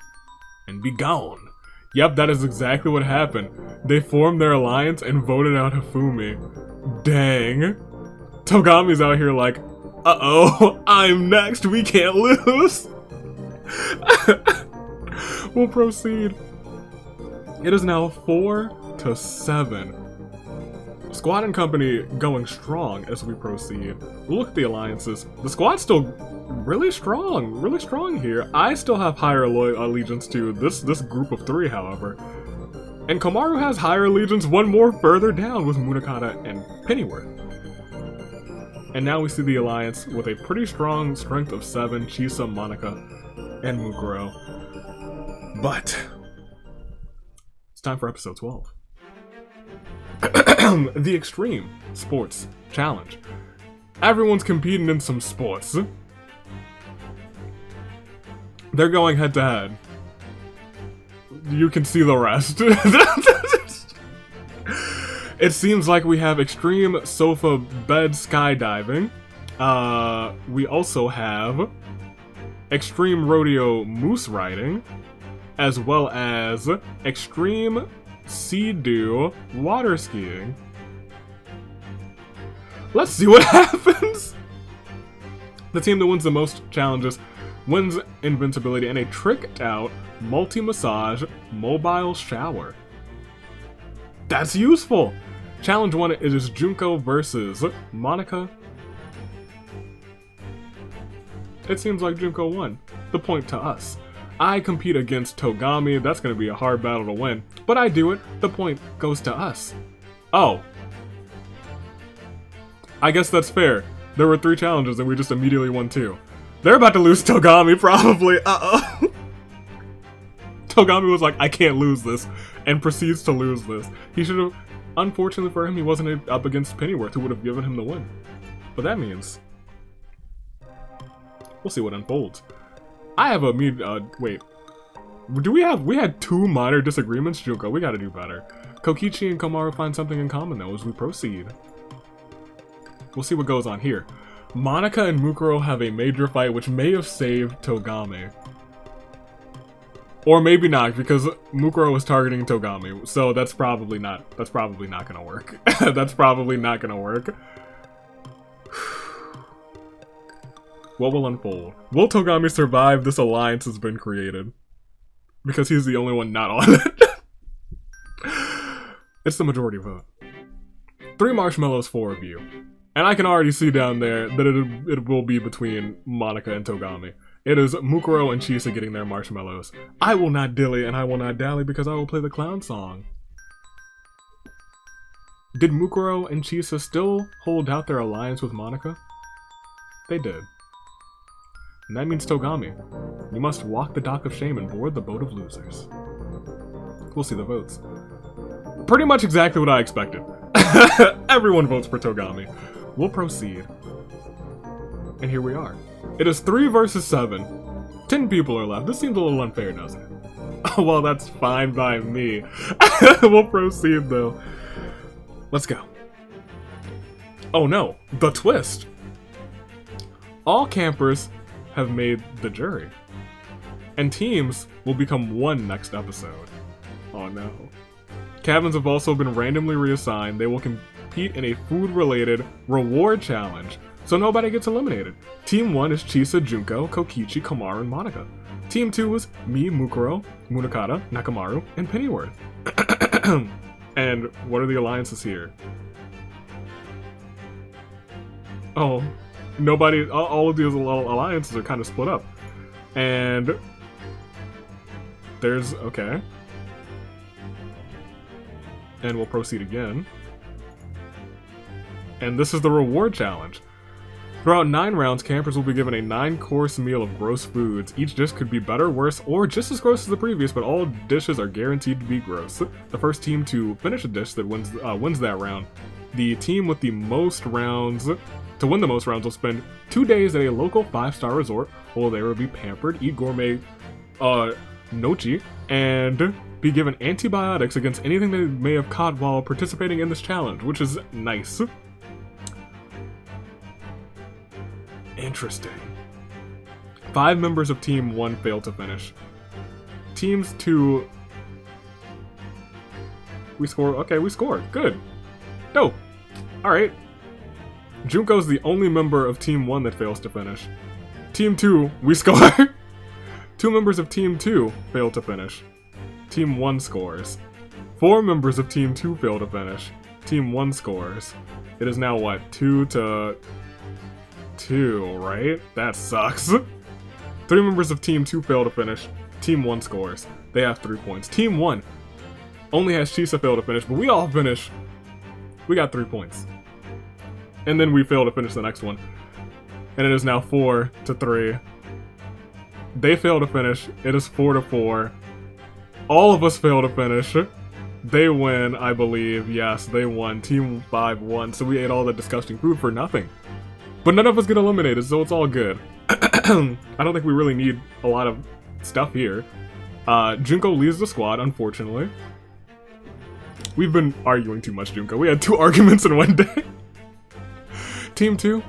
and be gone. Yep, that is exactly what happened. They formed their alliance and voted out Hifumi. Dang. Togami's out here like, uh-oh, I'm next, we can't lose. We'll proceed. It is now 4-7. Squad and company going strong as we proceed. Look at the alliances. The squad's still really strong here. I still have higher allegiance to this group of 3, however. And Komaru has higher allegiance, one more further down with Munakata and Pennyworth. And now we see the alliance with a pretty strong strength of 7, Chisa, Monica, and Mukuro. But it's time for episode 12. The Extreme Sports Challenge. Everyone's competing in some sports. They're going head to head. you can see the rest. It seems like we have extreme sofa bed skydiving. We also have extreme rodeo moose riding, as well as extreme sea-doo water skiing. Let's see what happens. The team that wins the most challenges wins Invincibility and a tricked out multi-massage mobile shower. That's useful. Challenge 1 is Junko versus Monica. It seems like Junko won. The point to us. I compete against Togami. That's going to be a hard battle to win. But I do it. The point goes to us. Oh. I guess that's fair. There were 3 challenges and we just immediately won 2. They're about to lose Togami, probably. Uh-oh. Togami was like, I can't lose this, and proceeds to lose this. He should have... Unfortunately for him, he wasn't up against Pennyworth, who would have given him the win. But that means... we'll see what unfolds. I have a wait. We had 2 minor disagreements, Junko. We gotta do better. Kokichi and Komaru find something in common, though, as we proceed. We'll see what goes on here. Monica and Mukuro have a major fight, which may have saved Togami. Or maybe not, because Mukuro was targeting Togami, so that's probably not gonna work. That's probably not gonna work. What will unfold? Will Togami survive this alliance has been created? Because he's the only one not on it. It's the majority vote. 3 marshmallows, 4 of you. And I can already see down there that it will be between Monica and Togami. It is Mukuro and Chisa getting their marshmallows. I will not dilly and I will not dally because I will play the clown song. Did Mukuro and Chisa still hold out their alliance with Monica? They did. And that means Togami. You must walk the dock of shame and board the boat of losers. We'll see the votes. Pretty much exactly what I expected. Everyone votes for Togami. We'll proceed. And here we are. It is 3 versus 7. 10 people are left. This seems a little unfair, doesn't it? Oh, well, that's fine by me. We'll proceed, though. Let's go. Oh no, the twist. All campers have made the jury. And teams will become 1 next episode. Oh no. Cabins have also been randomly reassigned. They will compete in a food-related reward challenge, so nobody gets eliminated. Team 1 is Chisa, Junko, Kokichi, Komaru, and Monica. Team 2 is me, Mukuro, Munakata, Nakamaru, and Pennyworth. And what are the alliances here? Oh, nobody, all of these alliances are kind of split up. And there's, okay. And we'll proceed again. And this is the reward challenge. Throughout 9 rounds, campers will be given a 9-course meal of gross foods. Each dish could be better, worse, or just as gross as the previous, but all dishes are guaranteed to be gross. The first team to finish a dish that wins that round. The team with the most rounds, to win the most rounds, will spend 2 days at a local 5-star resort, where they will be pampered, eat gourmet nochi, and be given antibiotics against anything they may have caught while participating in this challenge, which is nice. Interesting. 5 members of Team 1 failed to finish. Teams 2... We score... Okay, we scored. Good. Dope. Alright. Junko's the only member of Team 1 that fails to finish. Team 2, we score. 2 members of Team 2 fail to finish. Team 1 scores. 4 members of Team 2 fail to finish. Team 1 scores. It is now what? 2 to... 2, right? That sucks. 3 members of Team 2 fail to finish. Team 1 scores. They have 3 points. Team 1 only has Chisa fail to finish, but we all finish. We got 3 points. And then we fail to finish the next one. And it is now 4 to 3. They fail to finish. It is 4 to 4. All of us fail to finish. They win, I believe. Yes, they won. Team 5 won. So we ate all the disgusting food for nothing. But none of us get eliminated, so it's all good. I don't think we really need a lot of stuff here. Junko leaves the squad, unfortunately. We've been arguing too much, Junko. We had 2 arguments in one day. Team 2.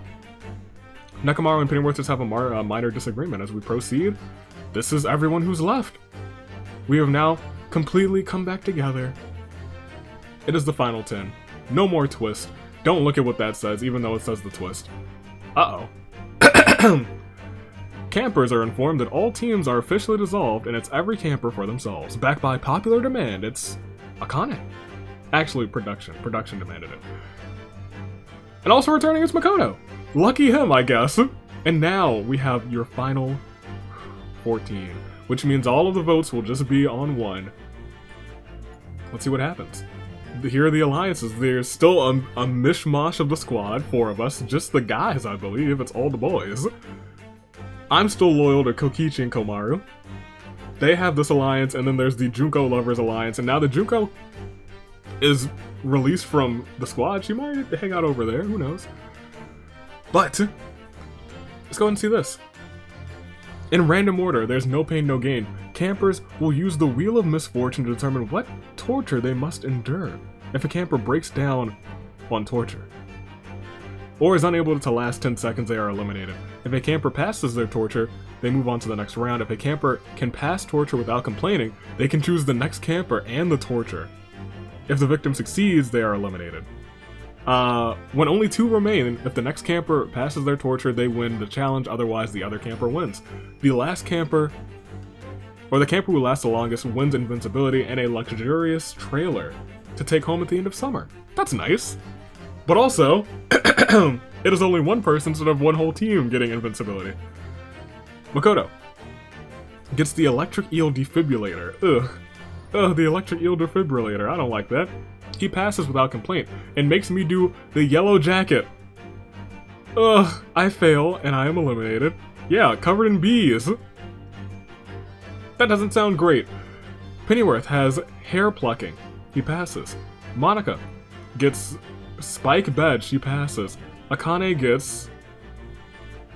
Nekomaru and Pennyworth just have a minor disagreement as we proceed. This is everyone who's left. We have now completely come back together. It is the final 10. No more twist. Don't look at what that says, even though it says the twist. Uh-oh. Campers are informed that all teams are officially dissolved, and it's every camper for themselves. Backed by popular demand, it's Akane. Actually, production. Production demanded it. And also returning is Makoto. Lucky him, I guess. And now we have your final 14, which means all of the votes will just be on one. Let's see what happens. Here are the alliances. There's still a mishmash of the squad, 4 of us. Just the guys, I believe. It's all the boys. I'm still loyal to Kokichi and Komaru. They have this alliance, and then there's the Junko Lovers Alliance, and now the Junko is released from the squad. She might hang out over there, who knows. But, let's go ahead and see this. In random order, there's no pain, no gain. Campers will use the Wheel of Misfortune to determine what torture they must endure if a camper breaks down on torture, or is unable to last 10 seconds, they are eliminated. If a camper passes their torture, they move on to the next round. If a camper can pass torture without complaining, they can choose the next camper and the torture. If the victim succeeds, they are eliminated. When only 2 remain, if the next camper passes their torture, they win the challenge, otherwise the other camper wins. The last camper, or the camper who lasts the longest, wins Invincibility and a luxurious trailer to take home at the end of summer. That's nice. But also, it is only 1 person instead of 1 whole team getting Invincibility. Makoto gets the Electric Eel Defibrillator. Ugh, the Electric Eel Defibrillator. I don't like that. He passes without complaint and makes me do the Yellow Jacket. Ugh, I fail and I am eliminated. Yeah, covered in bees. That doesn't sound great. Pennyworth has Hair Plucking. He passes. Monica gets Spike Bed. She passes. Akane gets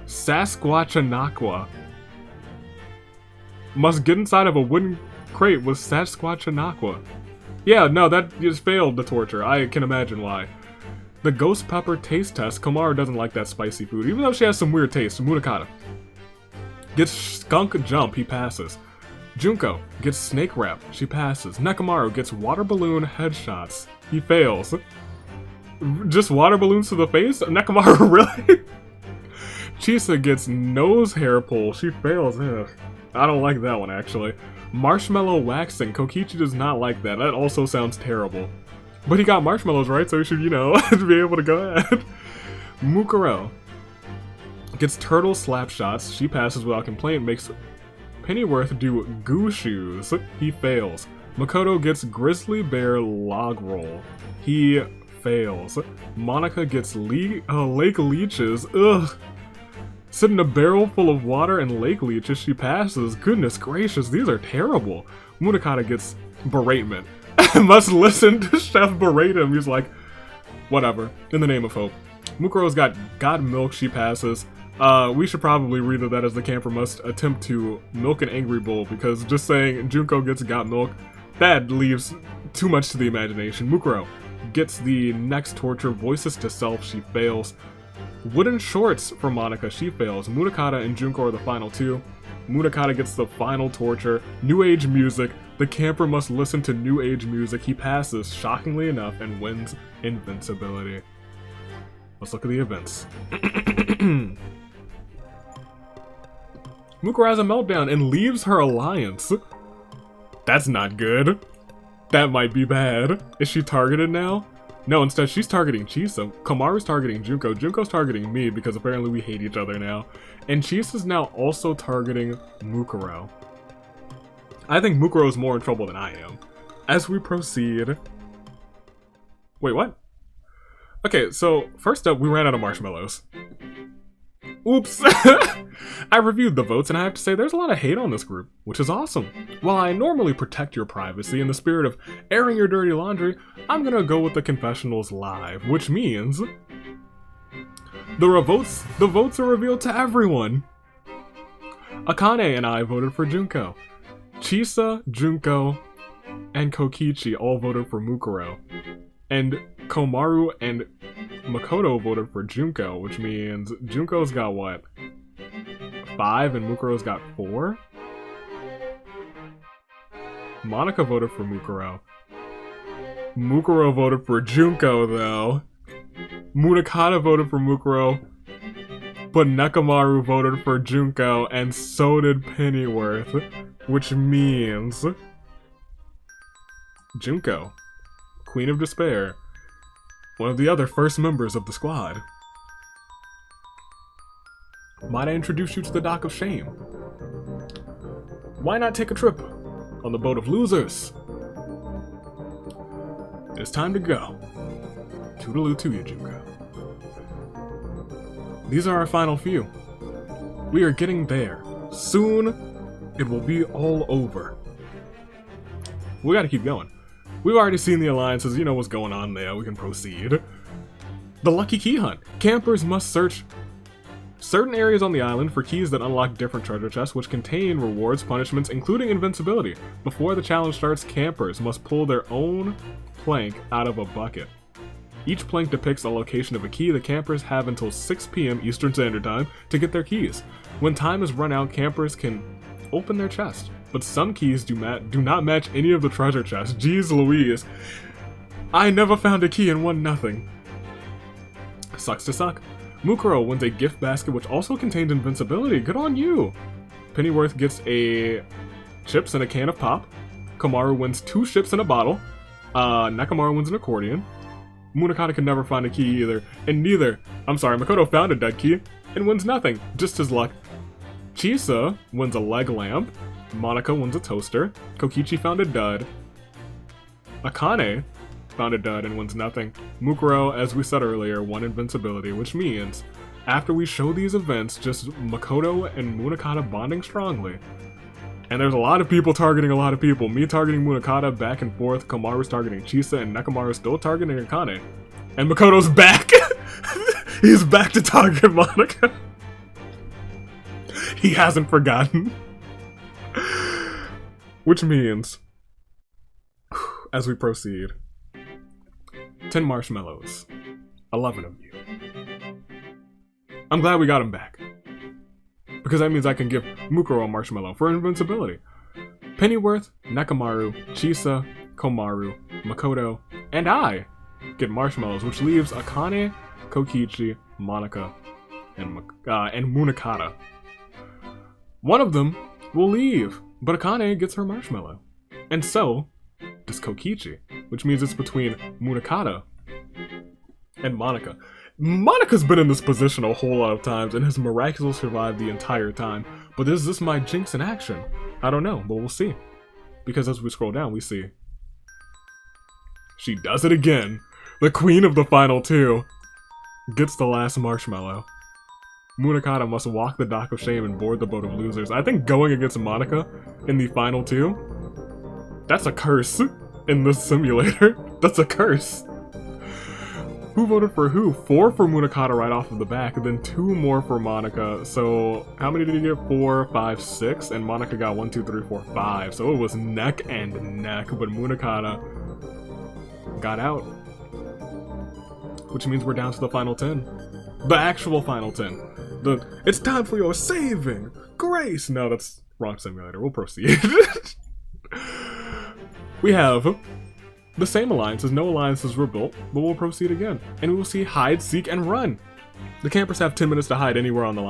Sasquatchanaqua. Must get inside of a wooden crate with Sasquatchanaqua. Yeah, no, that just failed the torture. I can imagine why. The Ghost Pepper Taste Test. Komaru doesn't like that spicy food, even though she has some weird taste. Munakata gets Skunk Jump. He passes. Junko gets Snake Wrap. She passes. Nekomaru gets Water Balloon Headshots. He fails. Just water balloons to the face? Nekomaru, really? Chisa gets Nose Hair Pull. She fails. Ugh. I don't like that one, actually. Marshmallow Waxing. Kokichi does not like that. That also sounds terrible. But he got marshmallows, right? So he should, you know, be able to go ahead. Mukuro gets Turtle Slap Shots. She passes without complaint. Makes Pennyworth do Goo Shoes. He fails. Makoto gets Grizzly Bear Log Roll. He fails. Monica gets Lake Leeches. Ugh. Sit in a barrel full of water and lake leeches. She passes. Goodness gracious, these are terrible. Munakata gets Beratement. Must listen to Chef berate him. He's like, whatever, in the name of hope. Mukuro's got Milk. She passes. We should probably read that as the camper must attempt to milk an angry bull, because just saying Junko gets Got Milk, that leaves too much to the imagination. Mukuro gets the next torture, Voices to Self. She fails. Wooden Shorts for Monica. She fails. Munakata and Junko are the final 2. Munakata gets the final torture, New Age Music. The camper must listen to New Age music. He passes, shockingly enough, and wins Invincibility. Let's look at the events. Mukuro has a meltdown and leaves her alliance. That's not good. That might be bad. Is she targeted now? No, instead she's targeting Chisa. Komaru's targeting Junko. Junko's targeting me because apparently we hate each other now. And Chisa's now also targeting Mukuro. I think Mukuro is more in trouble than I am. As we proceed... Wait, what? Okay, so first up, we ran out of marshmallows. Oops. I reviewed the votes and I have to say there's a lot of hate on this group, which is awesome. While I normally protect your privacy in the spirit of airing your dirty laundry, I'm gonna go with the confessionals live, which means the votes are revealed to everyone. Akane and I voted for Junko. Chisa, Junko, and Kokichi all voted for Mukuro. And Komaru and Makoto voted for Junko, which means Junko's got what? 5 and Mukuro's got 4? Monica voted for Mukuro. Mukuro voted for Junko, though. Munakata voted for Mukuro, but Nekamaru voted for Junko, and so did Pennyworth, which means Junko, Queen of Despair, one of the other first members of the squad. Might I introduce you to the Dock of Shame? Why not take a trip on the boat of losers? It's time to go. Toodaloo to you, Junko. These are our final few. We are getting there. Soon, it will be all over. We gotta keep going. We've already seen the alliances, you know what's going on there, we can proceed. The Lucky Key Hunt. Campers must search certain areas on the island for keys that unlock different treasure chests, which contain rewards, punishments, including invincibility. Before the challenge starts, campers must pull their own plank out of a bucket. Each plank depicts a location of a key. The campers have until 6 p.m. Eastern Standard Time to get their keys. When time is run out, campers can open their chest, but some keys do not match any of the treasure chests. Jeez Louise. I never found a key and won nothing. Sucks to suck. Mukuro wins a gift basket which also contains invincibility. Good on you! Pennyworth gets a chips and a can of pop. Komaru wins 2 ships and a bottle. Nekamaru wins an accordion. Munakata can never find a key either, and Makoto found a dead key and wins nothing, just his luck. Chisa wins a leg lamp. Monica wins a toaster. Kokichi found a dud. Akane found a dud and wins nothing. Mukuro, as we said earlier, won invincibility, which means after we show these events, just Makoto and Munakata bonding strongly. And there's a lot of people targeting a lot of people. Me targeting Munakata back and forth, Komaru's targeting Chisa, and Nekamaru's still targeting Akane. And Makoto's back! He's back to target Monica. He hasn't forgotten. Which means, as we proceed, 10 marshmallows, 11 of you. I'm glad we got him back, because that means I can give Mukuro a marshmallow for invincibility. Pennyworth, Nekamaru, Chisa, Komaru, Makoto, and I get marshmallows, which leaves Akane, Kokichi, Monica, and Munakata. One of them will leave, but Akane gets her marshmallow. And so does Kokichi, which means it's between Munakata and Monica. Monica's been in this position a whole lot of times and has miraculously survived the entire time, but is this my jinx in action? I don't know, but we'll see. Because as we scroll down, we see she does it again. The queen of the final 2 gets the last marshmallow. Munakata must walk the Dock of Shame and board the boat of losers. I think going against Monica in the final 2, that's a curse in this simulator. That's a curse. Who voted for who? 4 for Munakata right off of the back, and then 2 more for Monica. So how many did he get? 4, 5, 6, and Monica got 1, 2, 3, 4, 5. So it was neck and neck, but Munakata got out. Which means we're down to the final 10. The actual final 10. It's time for your saving grace. No, that's wrong simulator. We'll proceed. We have the same alliances. No alliances were built, but we'll proceed again. And we will see hide, seek, and run. The campers have 10 minutes to hide anywhere on the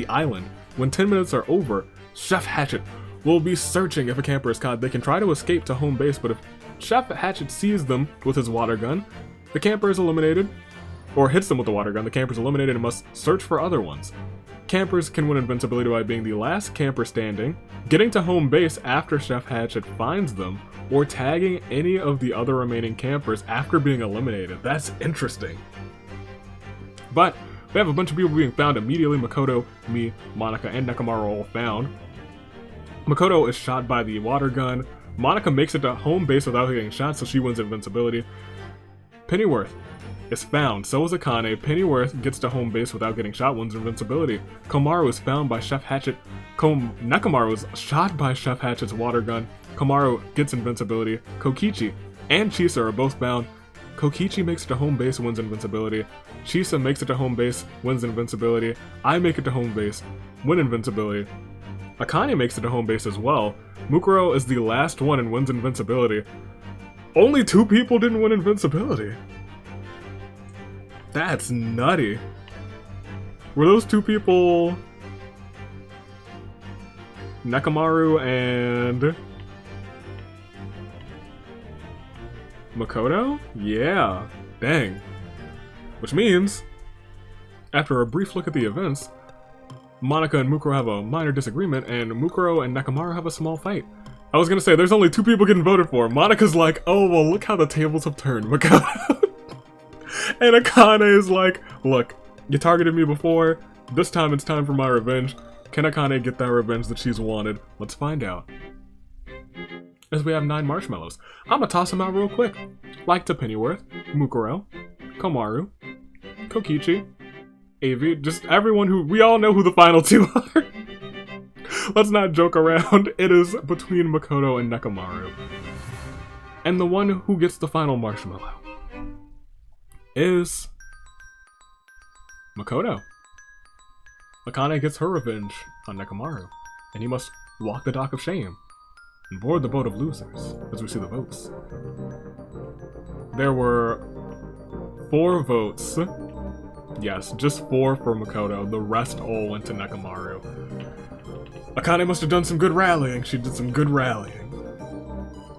island. When 10 minutes are over, Chef Hatchet will be searching. If a camper is caught, they can try to escape to home base, but if Chef Hatchet sees them with his water gun, the camper is eliminated, or hits them with the water gun, the camper is eliminated and must search for other ones. Campers can win invincibility by being the last camper standing, getting to home base after Chef Hatchet finds them, or tagging any of the other remaining campers after being eliminated. That's interesting. But we have a bunch of people being found immediately. Makoto, me, Monica, and Nekamaru are all found. Makoto is shot by the water gun. Monica makes it to home base without getting shot, so she wins invincibility. Pennyworth is found. So is Akane. Pennyworth gets to home base without getting shot, wins invincibility. Komaru is found by Chef Hatchet. Nekomaru is shot by Chef Hatchet's water gun. Komaru gets invincibility. Kokichi and Chisa are both found. Kokichi makes it to home base, wins invincibility. Chisa makes it to home base, wins invincibility. I make it to home base, win invincibility. Akane makes it to home base as well. Mukuro is the last one and wins invincibility. Only 2 people didn't win invincibility. That's nutty. Were those 2 people Nekomaru and Makoto? Yeah, dang. Which means, after a brief look at the events, Monika and Mukuro have a minor disagreement, and Mukuro and Nekomaru have a small fight. I was gonna say, there's only 2 people getting voted for. Monika's like, oh, well, look how the tables have turned, Makoto. And Akane is like, look, you targeted me before, this time it's time for my revenge. Can Akane get that revenge that she's wanted? Let's find out. As we have 9 marshmallows. I'm gonna toss them out real quick. Like to Pennyworth, Mukuro, Komaru, Kokichi, Avi, just everyone who, we all know who the final 2 are. Let's not joke around. It is between Makoto and Nekomaru. And the one who gets the final marshmallow is Makoto. Akane gets her revenge on Nekomaru, and he must walk the dock of shame and board the boat of losers, as we see the votes. There were 4 votes. Yes, just 4 for Makoto. The rest all went to Nekomaru. Akane must have done some good rallying. She did some good rallying.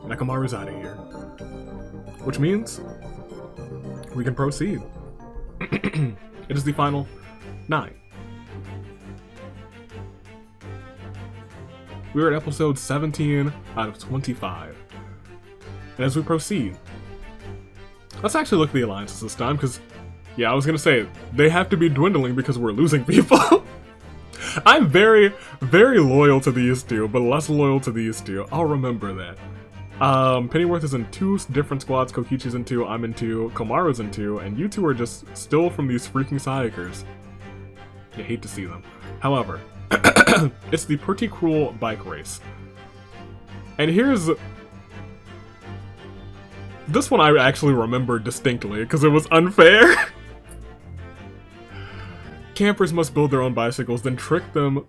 Nekomaru's out of here. Which means we can proceed. It is the final 9. We are at episode 17 out of 25. And as we proceed, let's actually look at the alliances this time, because, yeah, I was gonna say, they have to be dwindling because we're losing people. I'm very, very loyal to these 2, but less loyal to these 2. I'll remember that. Pennyworth is in 2 different squads. Kokichi's in 2, I'm in 2, Komaru's in 2, and you 2 are just still from these freaking Sayakers. You hate to see them. However, it's the Pretty Cruel bike race. And here's... this one I actually remember distinctly, because it was unfair. Campers must build their own bicycles, then trick them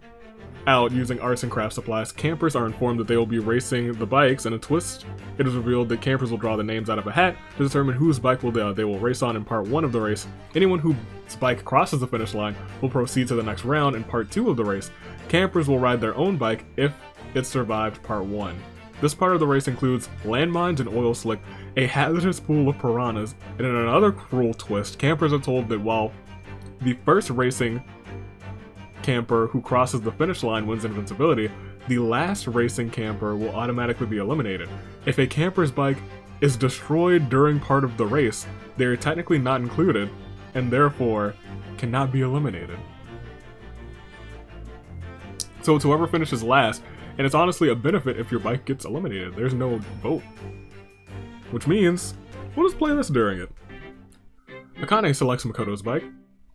out using arts and craft supplies. Campers are informed that they will be racing the bikes. In a twist, it is revealed that campers will draw the names out of a hat to determine whose bike they will race on in part 1 of the race. Anyone whose bike crosses the finish line will proceed to the next round in part 2 of the race. Campers will ride their own bike if it survived part 1. This part of the race includes landmines and oil slick, a hazardous pool of piranhas, and in another cruel twist, campers are told that while the first racing camper who crosses the finish line wins invincibility, the last racing camper will automatically be eliminated. If a camper's bike is destroyed during part of the race, they are technically not included, and therefore cannot be eliminated. So it's whoever finishes last, and it's honestly a benefit if your bike gets eliminated. There's no vote. Which means, we'll just play this during it. Akane selects Makoto's bike.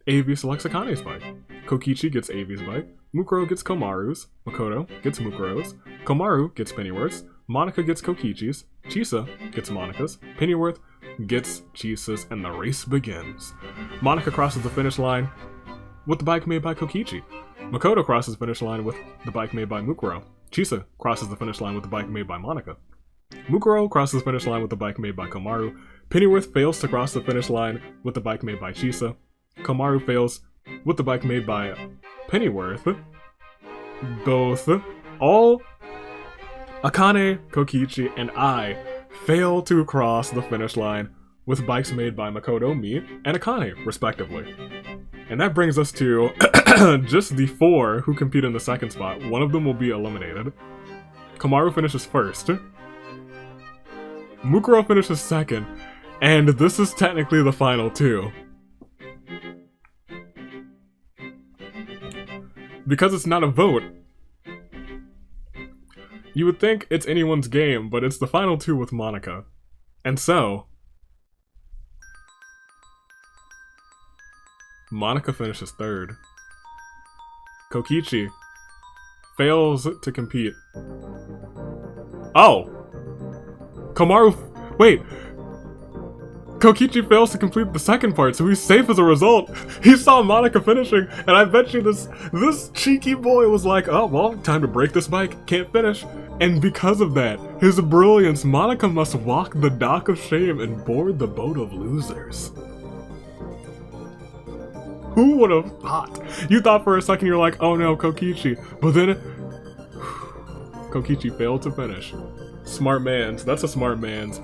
Avi selects Akane's bike. Kokichi gets Avi's bike. Mukuro gets Komaru's. Makoto gets Mukuro's. Komaru gets Pennyworth's. Monika gets Kokichi's. Chisa gets Monika's. Pennyworth gets Chisa's, and the race begins. Monika crosses the finish line with the bike made by Kokichi. Makoto crosses the finish line with the bike made by Mukuro. Chisa crosses the finish line with the bike made by Monika. Mukuro crosses the finish line with the bike made by Komaru. Pennyworth fails to cross the finish line with the bike made by Chisa. Komaru fails with the bike made by Pennyworth. All Akane, Kokichi, and I fail to cross the finish line with bikes made by Makoto, me, and Akane, respectively. And that brings us to just the 4 who compete in the second spot. One of them will be eliminated. Komaru finishes first. Mukuro finishes second. And this is technically the final 2. Because it's not a vote, you would think it's anyone's game, but it's the final 2 with Monika. And so, Monica finishes 3rd. Kokichi fails to compete. Oh! Komaru... Wait! Kokichi fails to complete the 2nd part, so he's safe as a result. He saw Monica finishing, and I bet you this cheeky boy was like, oh, well, time to break this bike, can't finish. And because of that, his brilliance, Monica must walk the dock of shame and board the boat of losers. Who would have thought? You thought for a second you're like, oh no, Kokichi. But then, Kokichi failed to finish. Smart mans. That's a smart mans.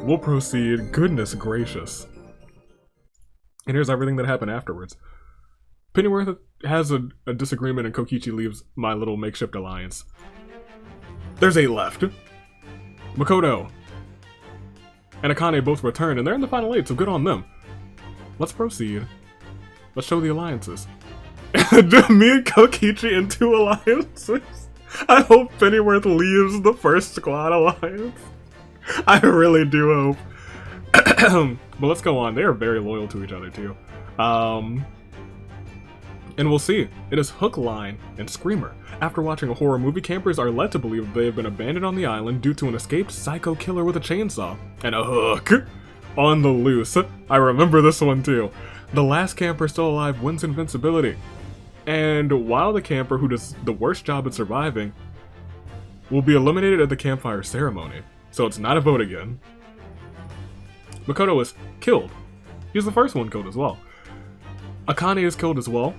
We'll proceed. Goodness gracious. And here's everything that happened afterwards. Pennyworth has a disagreement and Kokichi leaves my little makeshift alliance. There's 8 left. Makoto and Akane both return, and they're in the final 8, so good on them. Let's proceed. Let's show the alliances. Me and Kokichi in 2 alliances. I hope Pennyworth leaves the first squad alliance. I really do hope. But let's go on. They are very loyal to each other too. And we'll see. It is Hook, Line, and Screamer. After watching a horror movie, campers are led to believe they have been abandoned on the island due to an escaped psycho killer with a chainsaw and a hook on the loose. I remember this one too. The last camper still alive wins Invincibility. And while the camper who does the worst job at surviving will be eliminated at the Campfire Ceremony. So it's not a vote again. Makoto is killed. He's the first one killed as well. Akane is killed as well.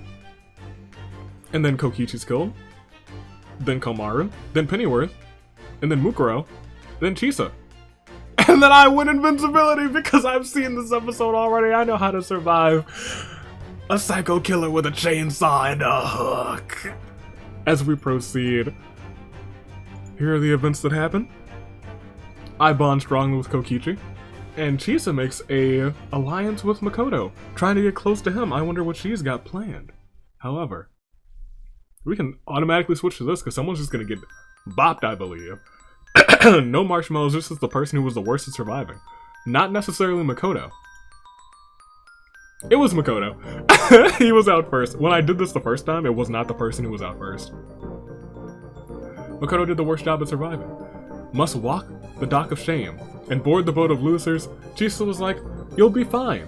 And then Kokichi's killed. Then Komaru. Then Pennyworth. And then Mukuro. Then Chisa. And then I win Invincibility because I've seen this episode already. I know how to survive a psycho killer with a chainsaw and a hook. As we proceed, here are the events that happen. I bond strongly with Kokichi, and Chisa makes a alliance with Makoto, trying to get close to him. I wonder what she's got planned. However, we can automatically switch to this because someone's just gonna get bopped, I believe. No marshmallows, this is the person who was the worst at surviving. Not necessarily Makoto. It was Makoto. He was out first. When I did this the first time, it was not the person who was out first. Makoto did the worst job at surviving. Must walk the dock of shame and board the boat of losers. Chisa was like, you'll be fine.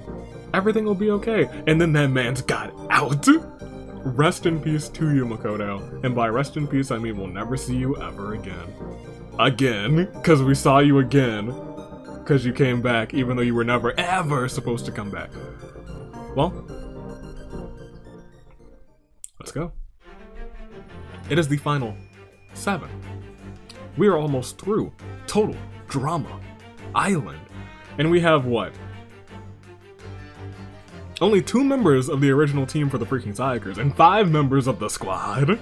Everything will be okay. And then that man's got out. Rest in peace to you, Makoto. And by rest in peace, I mean we'll never see you ever again. Again, because we saw you again. Because you came back, even though you were never, ever supposed to come back. Well, let's go. It is the final 7. We are almost through Total Drama Island. And we have what? Only 2 members of the original team for the Freaking Sayakers and 5 members of the squad.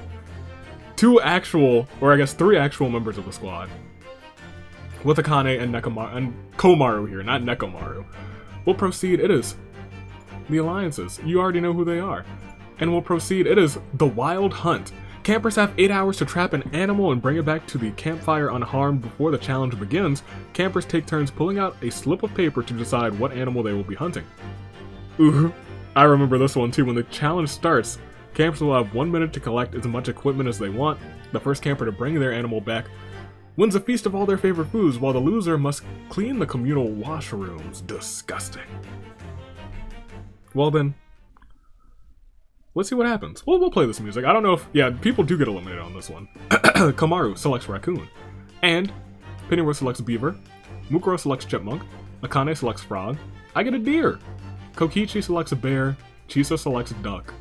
2 actual, or I guess 3 actual members of the squad. With Akane and Komaru here, not Nekomaru. We'll proceed. It is the alliances. You already know who they are. And we'll proceed. It is the Wild Hunt. Campers have 8 hours to trap an animal and bring it back to the campfire unharmed before the challenge begins. Campers take turns pulling out a slip of paper to decide what animal they will be hunting. Ooh, I remember this one too. When the challenge starts, campers will have 1 minute to collect as much equipment as they want. The first camper to bring their animal back wins a feast of all their favorite foods, while the loser must clean the communal washrooms. Disgusting. Well then, let's see what happens. We'll play this music. I don't know if... Yeah, people do get eliminated on this one. Komaru selects Raccoon. And Pennyworth selects Beaver. Mukuro selects Chipmunk. Akane selects Frog. I get a deer. Kokichi selects a bear. Chisa selects duck.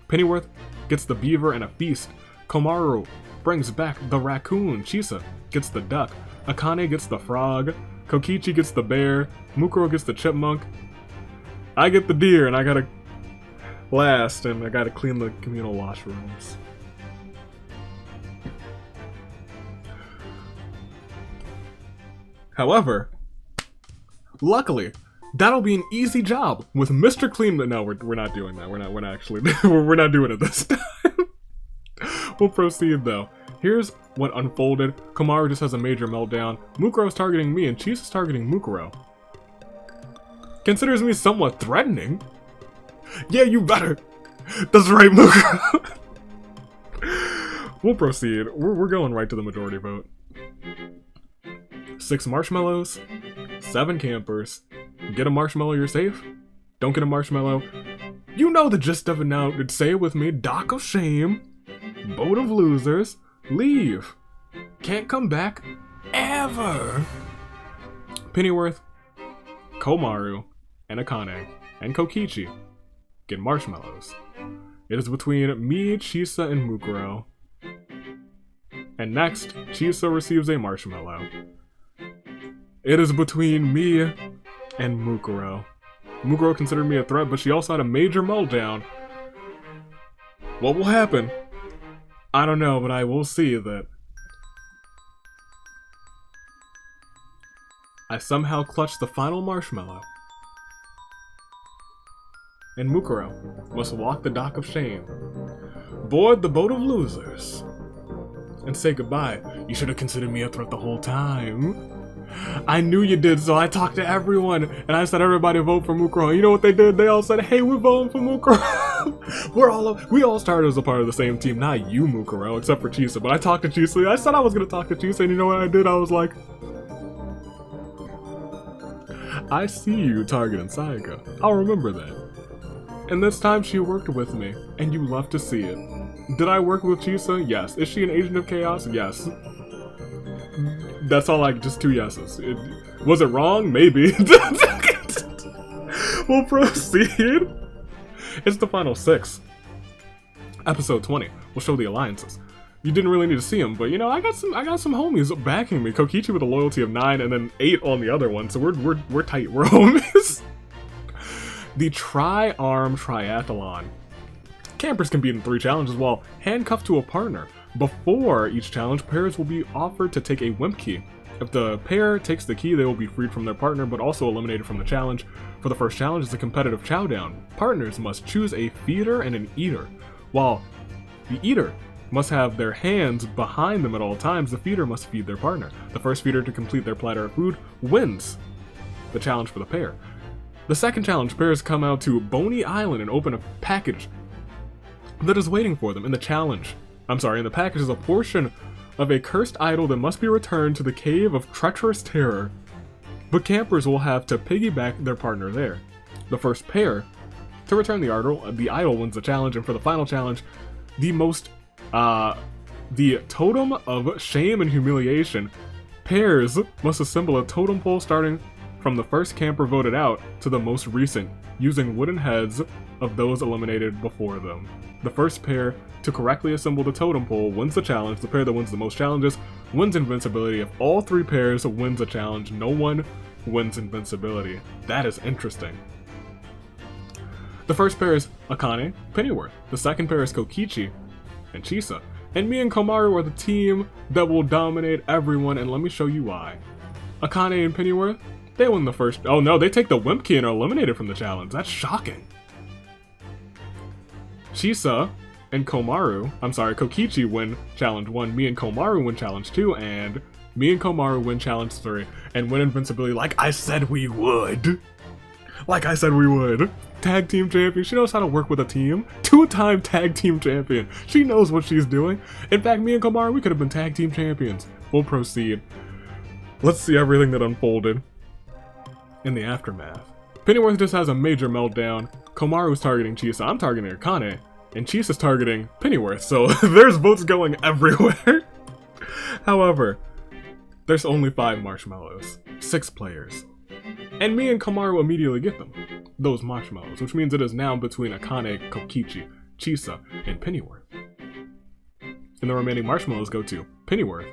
Pennyworth gets the beaver and a feast. Komaru brings back the raccoon. Chisa gets the duck. Akane gets the frog. Kokichi gets the bear. Mukuro gets the chipmunk. I get the deer, and I gotta last, and I gotta clean the communal washrooms. However, luckily, that'll be an easy job with Mr. Clean. No, we're not doing that. We're not actually. We're not doing it this time. We'll proceed though. Here's what unfolded. Komaru just has a major meltdown. Mukuro's targeting me, and Chisa's targeting Mukuro. Considers me somewhat threatening. Yeah, you better. That's right, Mukuro. We'll proceed. We're going right to the majority vote. 6 marshmallows, 7 campers. Get a marshmallow, you're safe. Don't get a marshmallow. You know the gist of it now. Say it with me. Dock of shame. Boat of losers. Leave. Can't come back. Ever. Pennyworth, Komaru, and Akane, and Kokichi get marshmallows. It is between me, Chisa, and Mukuro. And next, Chisa receives a marshmallow. It is between me and Mukuro. Mukuro considered me a threat, but she also had a major meltdown. What will happen? I don't know, but I will see that I somehow clutched the final marshmallow. And Mukuro must walk the dock of shame, board the boat of losers, and say goodbye. You should have considered me a threat the whole time. I knew you did, so I talked to everyone, and I said everybody vote for Mukuro. You know what they did? They all said, hey, we're voting for Mukuro. we all started as a part of the same team, not you, Mukuro, except for Chisa. But I talked to Chisa. I said I was going to talk to Chisa, and you know what I did? I was like, I see you targeting Sayaka. I'll remember that. And this time she worked with me, and you love to see it. Did I work with Chisa? Yes. Is she an agent of chaos? Yes. That's all, just 2 yeses. Was it wrong? Maybe. We'll proceed. It's the final 6. Episode 20. We'll show the alliances. You didn't really need to see them, but you know, I got some homies backing me. Kokichi with a loyalty of 9 and then 8 on the other one, so we're tight. We're homies. The Tri-Arm Triathlon. Campers compete in 3 challenges while handcuffed to a partner. Before each challenge, pairs will be offered to take a Wimp key. If the pair takes the key, they will be freed from their partner, but also eliminated from the challenge. For the first challenge is a competitive chowdown. Partners must choose a feeder and an eater. While the eater must have their hands behind them at all times, the feeder must feed their partner. The first feeder to complete their platter of food wins the challenge for the pair. The second challenge, pairs come out to Boney Island and open a package that is waiting for them. In the package is a portion of a cursed idol that must be returned to the Cave of Treacherous Terror. But campers will have to piggyback their partner there. The first pair to return the idol wins the challenge, and for the final challenge, the Totem of Shame and Humiliation. Pairs must assemble a totem pole starting from the first camper voted out to the most recent, using wooden heads of those eliminated before them. The first pair to correctly assemble the totem pole wins the challenge. The pair that wins the most challenges wins Invincibility. If all 3 pairs wins a challenge, no one wins Invincibility. That is interesting. The first pair is Akane, Pennyworth. The second pair is Kokichi and Chisa. And me and Komaru are the team that will dominate everyone, and let me show you why. Akane and Pennyworth, they win the first. Oh no, they take the Wimp key and are eliminated from the challenge. That's shocking. Chisa and Kokichi win challenge 1, me and Komaru win challenge 2, and me and Komaru win challenge 3, and win Invincibility like I said we would. Tag team champion. She knows how to work with a team. 2-time tag team champion. She knows what she's doing. In fact, me and Komaru, we could have been tag team champions. We'll proceed. Let's see everything that unfolded in the aftermath. Pennyworth just has a major meltdown. Komaru's targeting Chisa. I'm targeting Akane. And Chisa's targeting Pennyworth. So there's votes going everywhere. However, there's only 5 marshmallows. 6 players. And me and Komaru immediately get them. Those marshmallows. Which means it is now between Akane, Kokichi, Chisa, and Pennyworth. And the remaining marshmallows go to Pennyworth,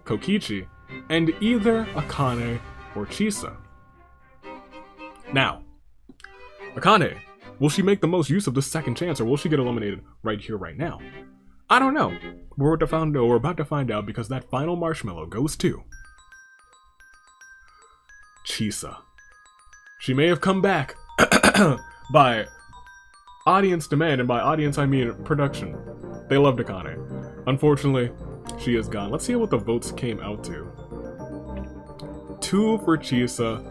Kokichi, and either Akane or Chisa. Now, Akane, will she make the most use of this second chance, or will she get eliminated right here, right now? I don't know. We're about to find out, because that final marshmallow goes to Chisa. She may have come back by audience demand, and by audience I mean production. They loved Akane. Unfortunately, she is gone. Let's see what the votes came out to. 2 for Chisa,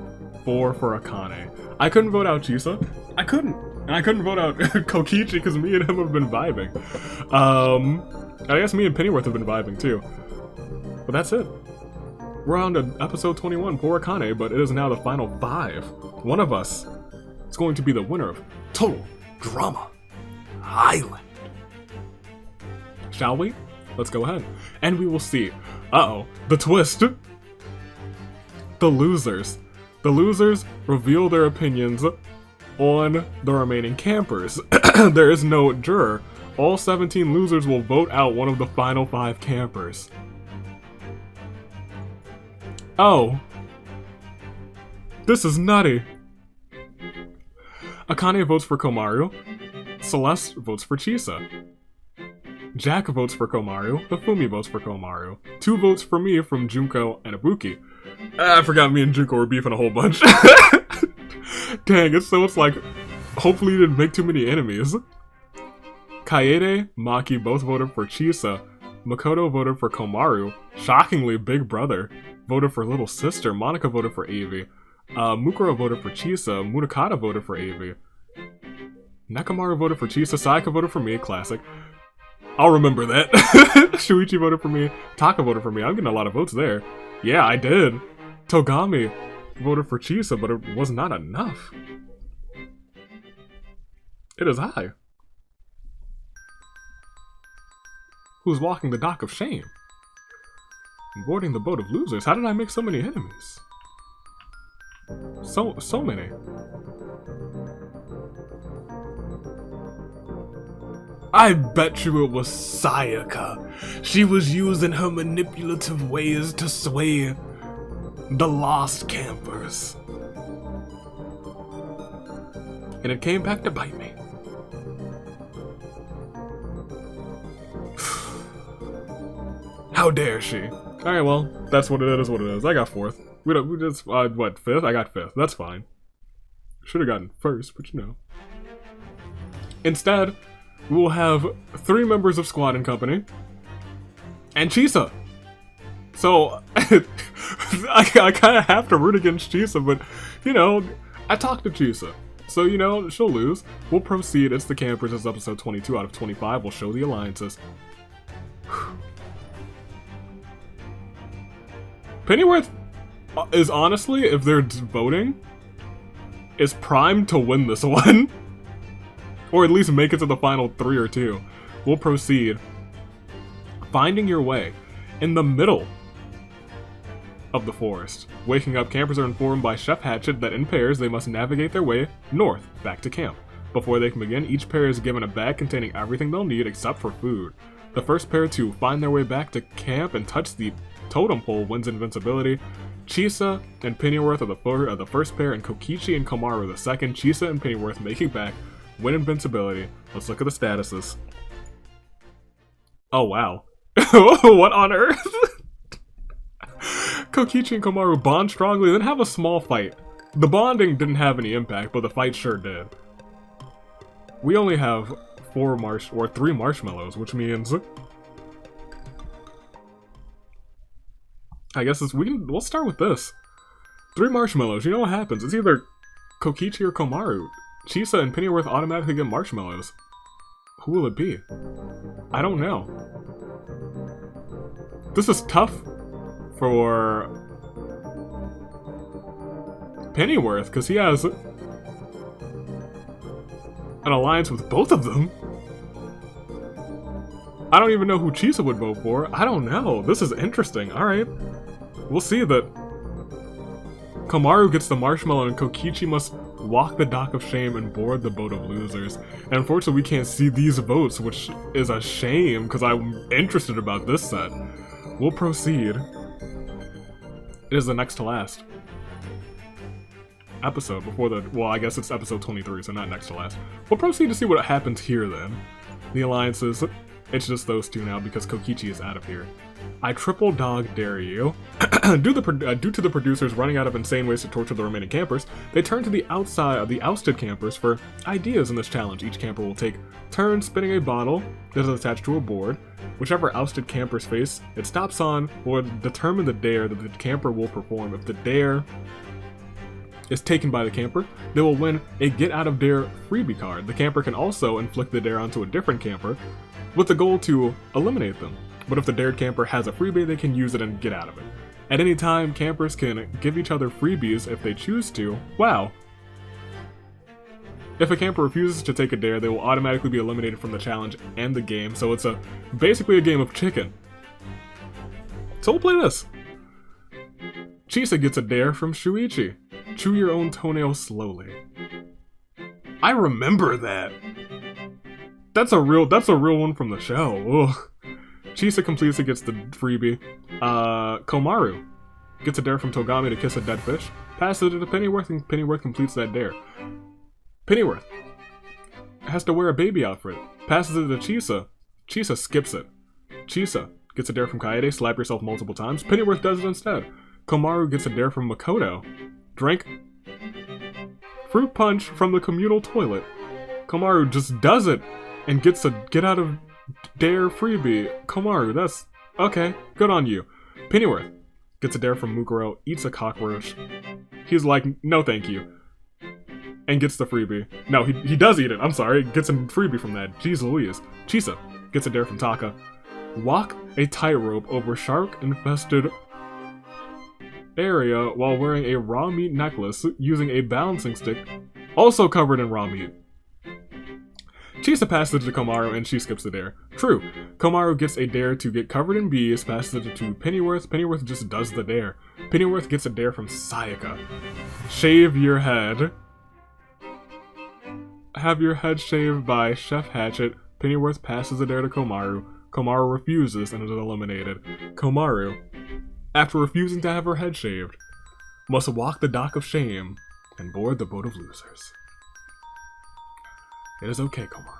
4 for Akane. I couldn't vote out Chisa. I couldn't. And I couldn't vote out Kokichi because me and him have been vibing. I guess me and Pennyworth have been vibing too. But that's it. We're on to episode 21, Poor Akane, but it is now the final 5. One of us is going to be the winner of Total Drama Island. Shall we? Let's go ahead. And we will see. Uh-oh. The twist. The losers. The losers reveal their opinions on the remaining campers. There is no juror. All 17 losers will vote out one of the final 5 campers. Oh. This is nutty. Akane votes for Komaru. Celeste votes for Chisa. Jack votes for Komaru. Hifumi votes for Komaru. 2 votes for me from Junko and Ibuki. I forgot me and Junko were beefing a whole bunch. Dang, it's like, hopefully you didn't make too many enemies. Kaede, Maki both voted for Chisa. Makoto voted for Komaru. Shockingly, Big Brother voted for Little Sister. Monica voted for Avi. Mukuro voted for Chisa. Murakata voted for Avi. Nekamaru voted for Chisa. Sayaka voted for me. Classic. I'll remember that. Shuichi voted for me. Taka voted for me. I'm getting a lot of votes there. Yeah, I did. Togami voted for Chisa, but it was not enough. It is I. Who's walking the dock of shame? Boarding the boat of losers. How did I make so many enemies? So many. I bet you it was Sayaka. She was using her manipulative ways to sway the lost campers. And it came back to bite me. How dare she? Alright, well, that's what it is, I got 4th. We just, what, 5th? I got 5th. That's fine. Should have gotten 1st, but you know. Instead, we will have 3 members of Squad and Company. And Chisa! So, I kind of have to root against Chisa, but, you know, I talked to Chisa. So, you know, she'll lose. We'll proceed. It's the campers. It's episode 22 out of 25. We'll show the alliances. Pennyworth is honestly, if they're voting, is primed to win this one. Or at least make it to the final 3 or 2. We'll proceed. Finding your way. In the middle of the forest. Waking up, campers are informed by Chef Hatchet that in pairs they must navigate their way north, back to camp. Before they can begin, each pair is given a bag containing everything they'll need except for food. The first pair to find their way back to camp and touch the totem pole wins Invincibility. Chisa and Pennyworth are the first pair, and Kokichi and Komaru the second. Chisa and Pennyworth make it back, win Invincibility. Let's look at the statuses. Oh wow. What on earth? Kokichi and Komaru bond strongly, then have a small fight. The bonding didn't have any impact, but the fight sure did. We only have 3 marshmallows, which means I guess we'll start with this. 3 marshmallows. You know what happens? It's either Kokichi or Komaru. Chisa and Pennyworth automatically get marshmallows. Who will it be? I don't know. This is tough for Pennyworth, because he has an alliance with both of them. I don't even know who Chisa would vote for. I don't know. This is interesting. Alright. We'll see that Komaru gets the marshmallow and Kokichi must walk the dock of shame and board the boat of losers. And unfortunately we can't see these votes, which is a shame because I'm interested about this set. We'll proceed. It is the next to last episode before the, well, I guess it's episode 23, so not next to last. We'll proceed to see what happens here then. The alliances, it's just those 2 now because Kokichi is out of here. I triple dog dare you. Due to the producers running out of insane ways to torture the remaining campers, they turn to the outside of the ousted campers for ideas in this challenge. Each camper will take turns spinning a bottle that is attached to a board. Whichever ousted camper's face it stops on will determine the dare that the camper will perform. If the dare is taken by the camper, they will win a Get Out of Dare freebie card. The camper can also inflict the dare onto a different camper with the goal to eliminate them. But if the dared camper has a freebie, they can use it and get out of it. At any time, campers can give each other freebies if they choose to. Wow. If a camper refuses to take a dare, they will automatically be eliminated from the challenge and the game, so it's basically a game of chicken. So we'll play this. Chisa gets a dare from Shuichi. Chew your own toenail slowly. I remember that. That's a real one from the show. Ugh. Chisa completes it, gets the freebie. Komaru gets a dare from Togami to kiss a dead fish. Passes it to Pennyworth, and Pennyworth completes that dare. Pennyworth has to wear a baby outfit. Passes it to Chisa. Chisa skips it. Chisa gets a dare from Kaede. Slap yourself multiple times. Pennyworth does it instead. Komaru gets a dare from Makoto. Drink fruit punch from the communal toilet. Komaru just does it and gets a get out of dare freebie. Komaru, that's okay. Good on you. Pennyworth gets a dare from Mukuro. Eats a cockroach. He's like, no thank you. And gets the freebie. No, he does eat it. I'm sorry. Gets a freebie from that. Jeez Louise. Chisa gets a dare from Taka. Walk a tightrope over shark-infested area while wearing a raw meat necklace using a balancing stick, also covered in raw meat. Chisa passes it to Komaru and she skips the dare. True. Komaru gets a dare to get covered in bees, passes it to Pennyworth. Pennyworth just does the dare. Pennyworth gets a dare from Sayaka. Shave your head. Have your head shaved by Chef Hatchet. Pennyworth passes the dare to Komaru. Komaru refuses and is eliminated. Komaru, after refusing to have her head shaved, must walk the dock of shame and board the boat of losers. It is okay, Komaru.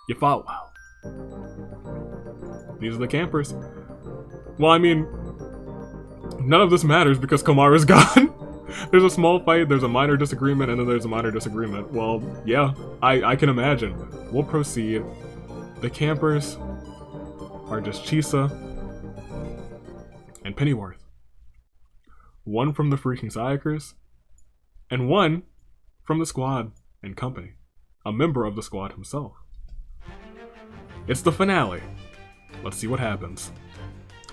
You fought well. These are the campers. Well, I mean, none of this matters because Komaru's gone. There's a small fight, there's a minor disagreement, and then there's a minor disagreement. Well, yeah, I can imagine. We'll proceed. The campers are just Chisa and Pennyworth. One from the Freaking Sayakers, and one from the squad and company. A member of the squad himself. It's the finale. Let's see what happens.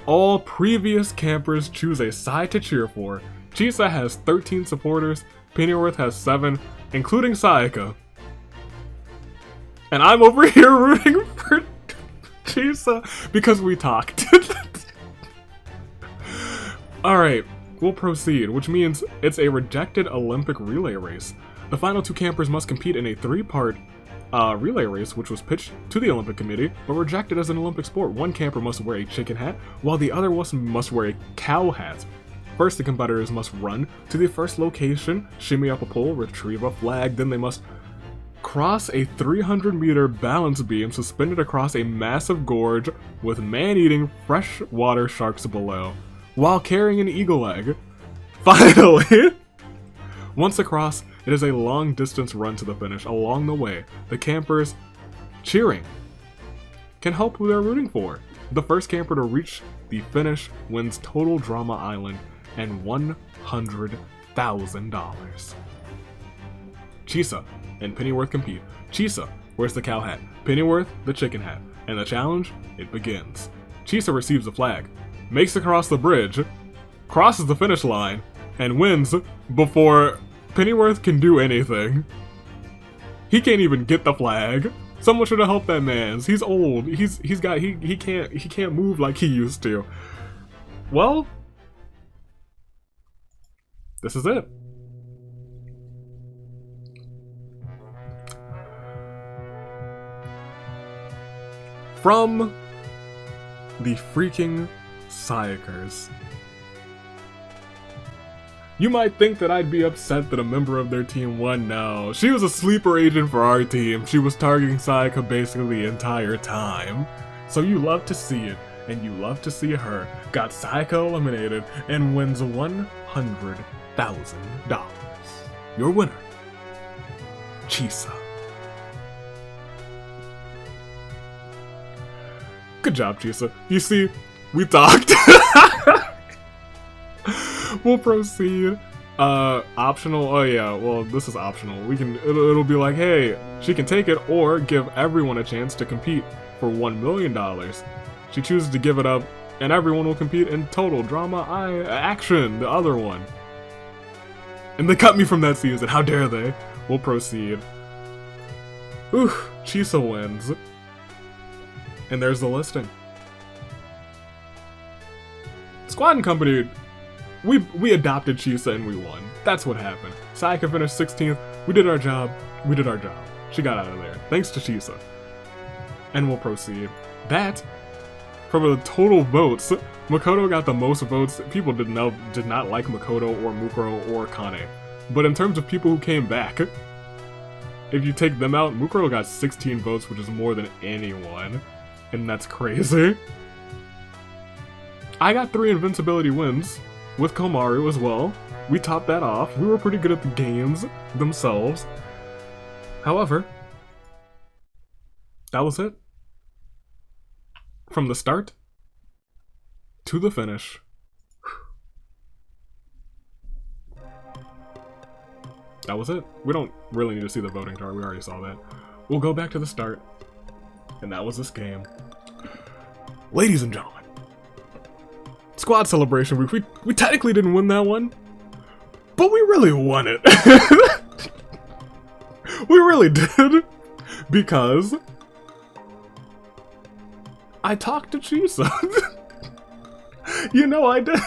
All previous campers choose a side to cheer for. Chisa has 13 supporters, Pennyworth has 7, including Sayaka. And I'm over here rooting for Chisa because we talked. Alright, we'll proceed, which means it's a rejected Olympic relay race. The final 2 campers must compete in a 3-part relay race, which was pitched to the Olympic Committee, but rejected as an Olympic sport. One camper must wear a chicken hat, while the other must wear a cow hat. First, the competitors must run to the first location, shimmy up a pole, retrieve a flag, then they must cross a 300-meter balance beam suspended across a massive gorge with man-eating freshwater sharks below, while carrying an eagle egg. Finally! Once across, it is a long-distance run to the finish. Along the way, the campers cheering can help who they're rooting for. The first camper to reach the finish wins Total Drama Island and $100,000. Chisa and Pennyworth compete. Chisa wears the cow hat, Pennyworth the chicken hat, and the challenge, it begins. Chisa receives the flag, makes it across the bridge, crosses the finish line, and wins before Pennyworth can do anything. He can't even get the flag. Someone should have helped that man. He's old. He can't move like he used to. Well, this is it. From the Freaking Sayakers. You might think that I'd be upset that a member of their team won. No, she was a sleeper agent for our team. She was targeting Sayaka basically the entire time. So you love to see it, and you love to see her got Sayaka eliminated and wins $100,000. Your winner, Chisa. Good job, Chisa. You see, we talked. We'll proceed. Optional. Oh yeah, well, this is optional. It'll be like, hey, she can take it or give everyone a chance to compete for $1 million. She chooses to give it up, and everyone will compete in total drama action, the other one. And they cut me from that season, how dare they? We'll proceed. Oof, Chisa wins. And there's the listing. Squad and Company, we adopted Chisa and we won. That's what happened. Sayaka finished 16th. We did our job. We did our job. She got out of there. Thanks to Chisa. And we'll proceed. That, from the total votes, Makoto got the most votes. People did not like Makoto or Mukuro or Kane. But in terms of people who came back, if you take them out, Mukuro got 16 votes, which is more than anyone. And that's crazy. I got 3 Invincibility wins, with Komaru as well. We topped that off. We were pretty good at the games themselves. However, that was it. From the start to the finish. That was it. We don't really need to see the voting chart. We already saw that. We'll go back to the start. And that was this game. Ladies and gentlemen. Squad Celebration Week. We technically didn't win that one. But we really won it. We really did. Because I talked to Chisa. You know I did.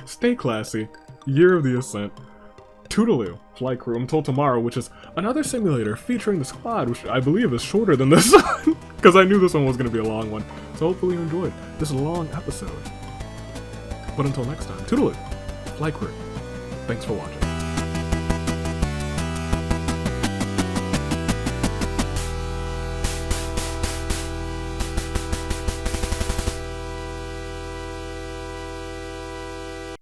Stay classy. Year of the Ascent. Toodaloo, Flight Crew, Until Tomorrow, which is another simulator featuring the squad, which I believe is shorter than this one, because I knew this one was going to be a long one. So hopefully you enjoyed this long episode. But until next time, Toodaloo, Flight Crew. Thanks for watching.